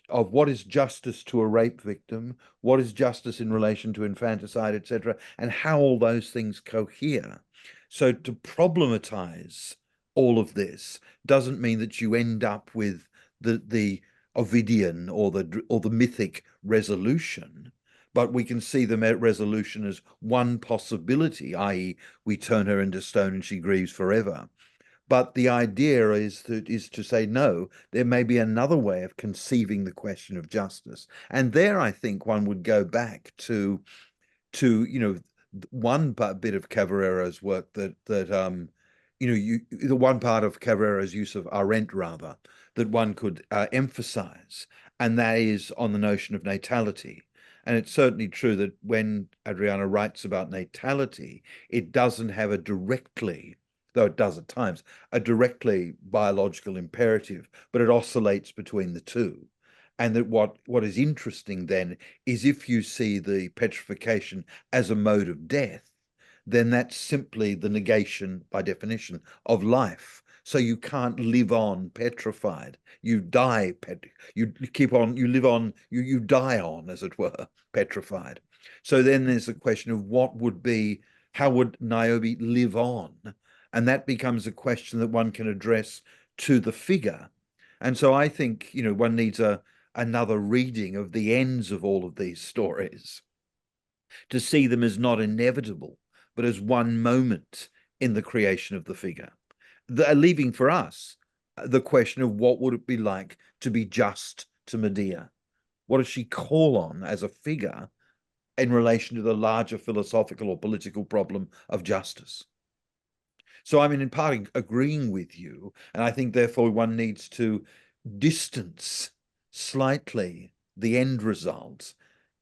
what is justice to a rape victim, what is justice in relation to infanticide, etc., and how all those things cohere. So to problematize all of this doesn't mean that you end up with the Ovidian or the mythic resolution, but we can see the resolution as one possibility, i.e., we turn her into stone and she grieves forever. But the idea is to say, no, there may be another way of conceiving the question of justice. And there, I think one would go back to one bit of Cavarero's work that the one part of Carrera's use of arent rather that one could emphasize, and that is on the notion of natality. And it's certainly true that when Adriana writes about natality, it doesn't have a directly, though it does at times, a directly biological imperative, but it oscillates between the two. And that what is interesting then is if you see the petrification as a mode of death, then that's simply the negation, by definition, of life. So you can't live on petrified. You die, you keep on, you live on, you die on, as it were, petrified. So then there's the question of how would Niobe live on? And that becomes a question that one can address to the figure. And so I think, one needs another reading of the ends of all of these stories to see them as not inevitable, but as one moment in the creation of the figure. Leaving for us the question of what would it be like to be just to Medea? What does she call on as a figure in relation to the larger philosophical or political problem of justice? So I'm in part agreeing with you, and I think therefore one needs to distance slightly the end result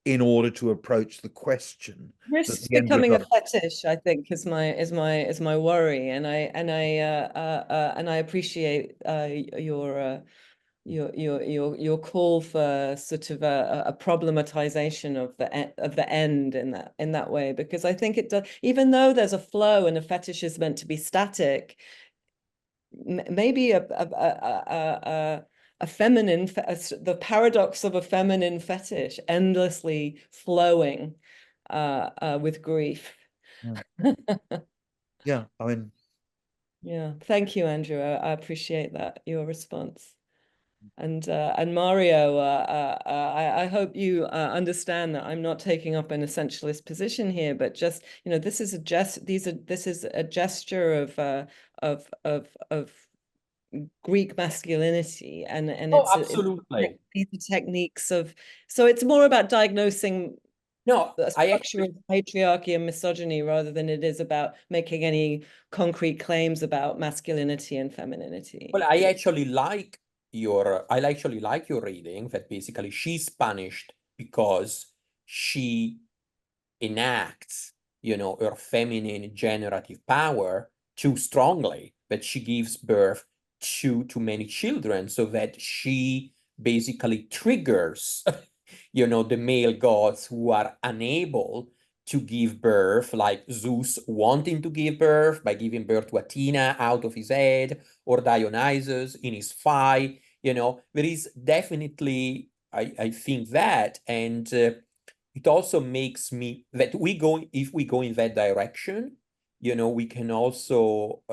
in order to approach the question. Risks becoming a fetish, I think, is my worry, and I appreciate your call for sort of a problematization of the end in that way, because I think it does, even though there's a flow and a fetish is meant to be static, maybe a feminine, the paradox of a feminine fetish endlessly flowing with grief. Yeah, I mean. Yeah, thank you, Andrew. I appreciate that, your response. And Mario, I hope you understand that I'm not taking up an essentialist position here, but just, this is a gesture of Greek masculinity, and absolutely. These techniques of, so it's more about diagnosing patriarchy and misogyny rather than it is about making any concrete claims about masculinity and femininity. Well, I actually like your reading that basically she's punished because she enacts, her feminine generative power too strongly, that she gives birth to too many children, so that she basically triggers, the male gods who are unable to give birth, like Zeus wanting to give birth by giving birth to Athena out of his head, or Dionysus in his thigh. There is definitely, I think that, and it also makes me that if we go in that direction, we can also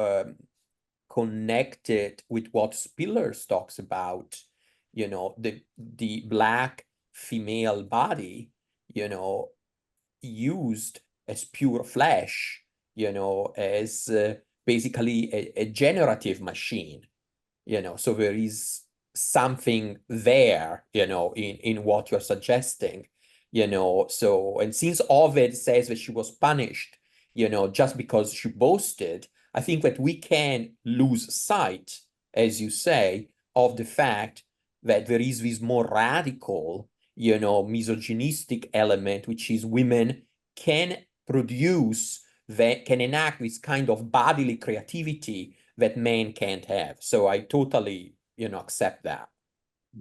connect it with what Spillers talks about, the Black female body, used as pure flesh, as basically a generative machine, so there is something there, in what you're suggesting, so, and since Ovid says that she was punished, just because she boasted, I think that we can lose sight, as you say, of the fact that there is this more radical, misogynistic element, which is women can produce, that can enact this kind of bodily creativity that men can't have. So I totally, accept that.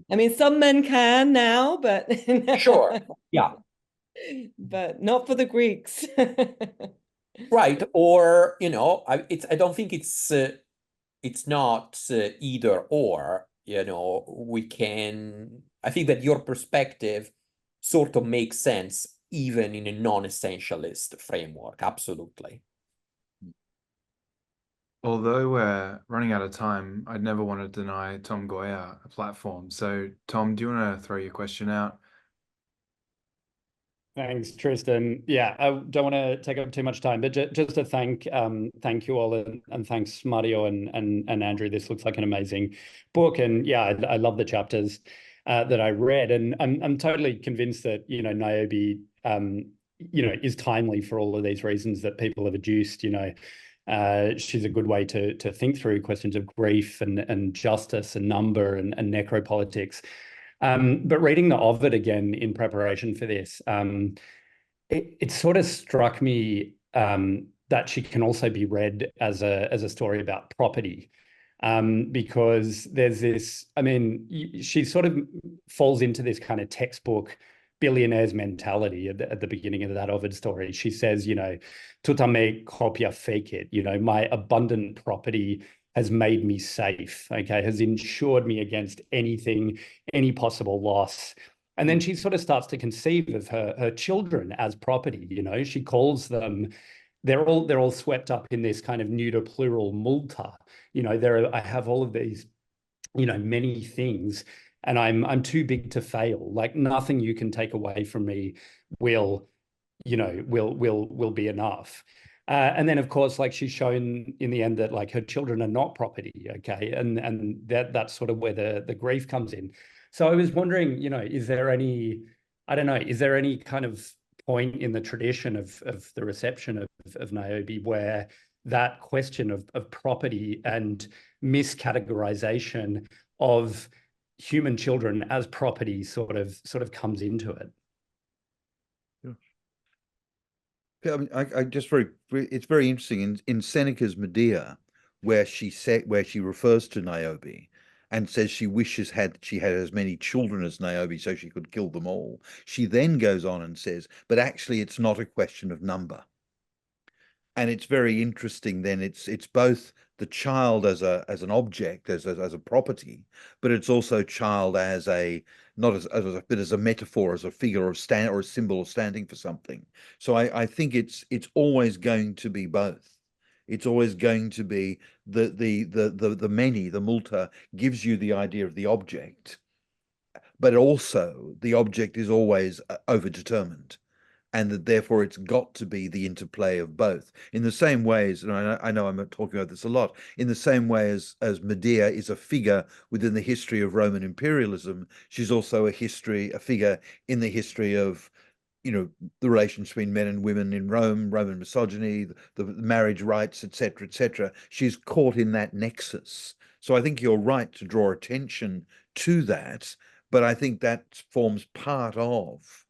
I mean, some men can now, but sure, yeah, but not for the Greeks. Right, or I don't think it's not either or. We can. I think that your perspective sort of makes sense even in a non-essentialist framework. Absolutely. Although we're running out of time, I'd never want to deny Tom Goya a platform. So, Tom, do you want to throw your question out? Thanks, Tristan. Yeah, I don't want to take up too much time, but just to thank you all, and thanks Mario and Andrew. This looks like an amazing book, and yeah, I love the chapters that I read, and I'm totally convinced that Niobe is timely for all of these reasons that people have adduced. she's a good way to think through questions of grief and justice and number and necropolitics. But reading the Ovid again in preparation for this, it sort of struck me that she can also be read as a story about property. Because there's this, I mean, she sort of falls into this kind of textbook billionaire's mentality at the beginning of that Ovid story. She says, you know, "Tutta me copia fecit," you know, my abundant property has made me safe, okay, has insured me against anything, any possible loss. And then she sort of starts to conceive of her children as property, you know, she calls them, they're all swept up in this kind of neuter plural multa. You know, I have all of these, you know, many things, and I'm too big to fail. Like nothing you can take away from me will, you know, will be enough. And then of course, like she's shown in the end that like her children are not property, okay, and that's sort of where the grief comes in. So I was wondering, you know, is there any, I don't know, is there any kind of point in the tradition of the reception of Niobe where that question of property and miscategorization of human children as property sort of comes into it? Yeah, I mean, I just it's very interesting in Seneca's Medea, where she refers to Niobe and says she wishes she had as many children as Niobe so she could kill them all. She then goes on and says, but actually it's not a question of number. And it's very interesting then, it's both the child as an object, as a property, but it's also child as not as a bit as a metaphor, as a figure of stand or a symbol of standing for something. So I think it's always going to be both. It's always going to be the many, the multa gives you the idea of the object, but also the object is always overdetermined, and that therefore it's got to be the interplay of both. In the same ways, and I know I'm talking about this a lot, in the same way as Medea is a figure within the history of Roman imperialism, she's also a figure in the history of, you know, the relations between men and women in Rome, Roman misogyny, the marriage rights, etc., etc. She's caught in that nexus. So I think you're right to draw attention to that, but I think that forms part of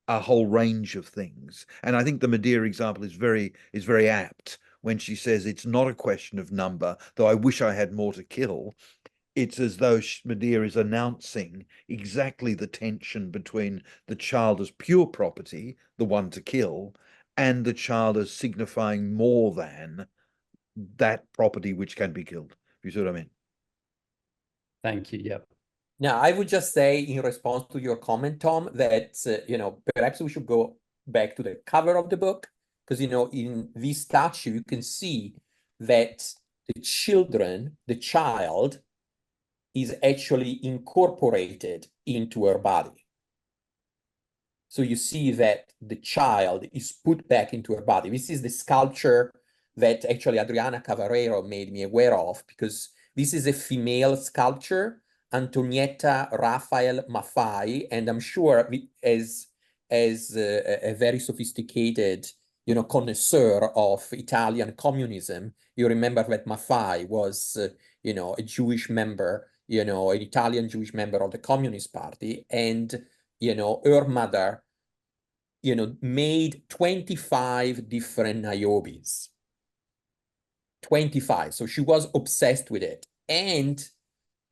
a whole range of things. And I think the Medea example is very apt when she says it's not a question of number, though I wish I had more to kill. It's as though Medea is announcing exactly the tension between the child as pure property, the one to kill, and the child as signifying more than that property which can be killed. You see what I mean? Thank you. Yep. Now, I would just say in response to your comment, Tom, that, you know, perhaps we should go back to the cover of the book, because, you know, in this statue, you can see that the child is actually incorporated into her body. So you see that the child is put back into her body. This is the sculpture that actually Adriana Cavarero made me aware of, because this is a female sculpture, Antonietta Raphael Maffei, and I'm sure as a very sophisticated, you know, connoisseur of Italian communism, you remember that Maffei was, you know, a Jewish member, you know, an Italian Jewish member of the Communist Party, and, you know, her mother, you know, made 25 different Niobes. 25. So she was obsessed with it. And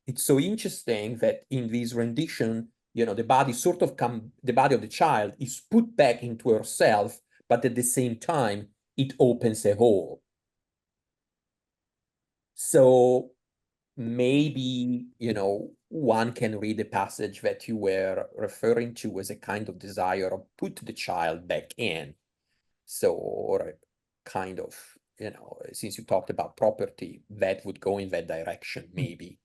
it's so interesting that in this rendition, you know, the body of the child is put back into herself, but at the same time, it opens a hole. So maybe, you know, one can read the passage that you were referring to as a kind of desire of put the child back in. So, or a kind of, you know, since you talked about property, that would go in that direction, maybe.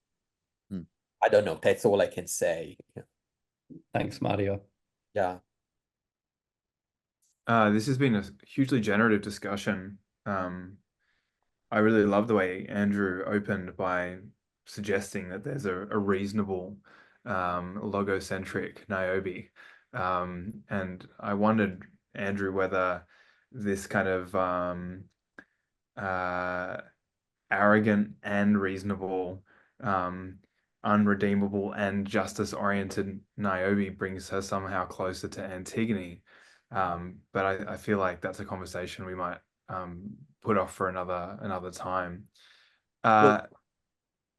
I don't know. That's all I can say. Thanks, Mario. Yeah. This has been a hugely generative discussion. I really love the way Andrew opened by suggesting that there's a reasonable logocentric Niobe. And I wondered, Andrew, whether this kind of arrogant and reasonable, unredeemable and justice-oriented Niobe brings her somehow closer to Antigone. But I feel like that's a conversation we might put off for another time.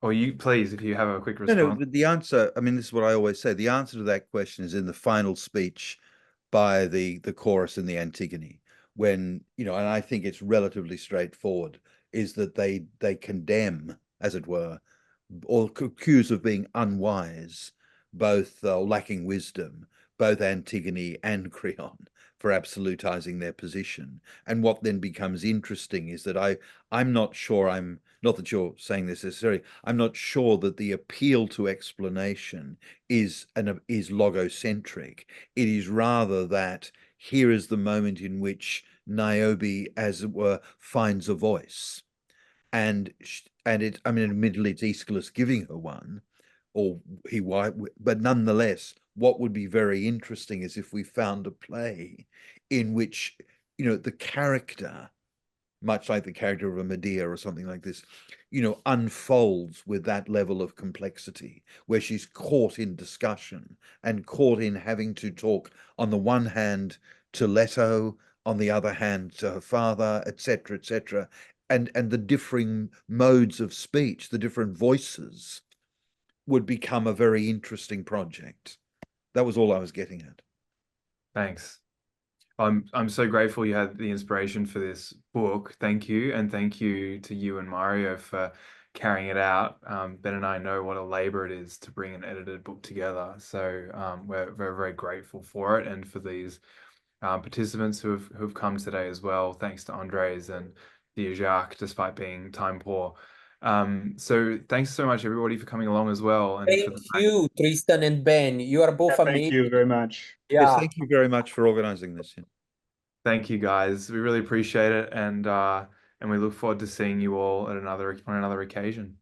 Or you, please, if you have a quick response. No, but the answer, I mean, this is what I always say. The answer to that question is in the final speech by the chorus in the Antigone, when, you know, and I think it's relatively straightforward, is that they condemn, as it were, or accuse of being unwise, both lacking wisdom, both Antigone and Creon, for absolutizing their position. And what then becomes interesting is that I'm not sure, I'm not that you're saying this necessarily, I'm not sure that the appeal to explanation is logocentric. It is rather that here is the moment in which Niobe, as it were, finds a voice. And it, I mean, admittedly, it's Aeschylus giving her one, but nonetheless, what would be very interesting is if we found a play in which, you know, the character, much like the character of a Medea or something like this, you know, unfolds with that level of complexity, where she's caught in discussion and caught in having to talk, on the one hand, to Leto, on the other hand, to her father, etc., etc., and the differing modes of speech, the different voices, would become a very interesting project. That was all I was getting at. Thanks. I'm so grateful you had the inspiration for this book. Thank you. And thank you to you and Mario for carrying it out. Ben and I know what a labor it is to bring an edited book together. So we're very, very grateful for it, and for these participants who've come today as well. Thanks to Andres and dear Jacques, despite being time poor. So thanks so much, everybody, for coming along as well. And thank you, Tristan and Ben. You are both amazing. Thank you very much. Yeah. Yes, thank you very much for organizing this. Thank you, guys. We really appreciate it, and we look forward to seeing you all at on another occasion.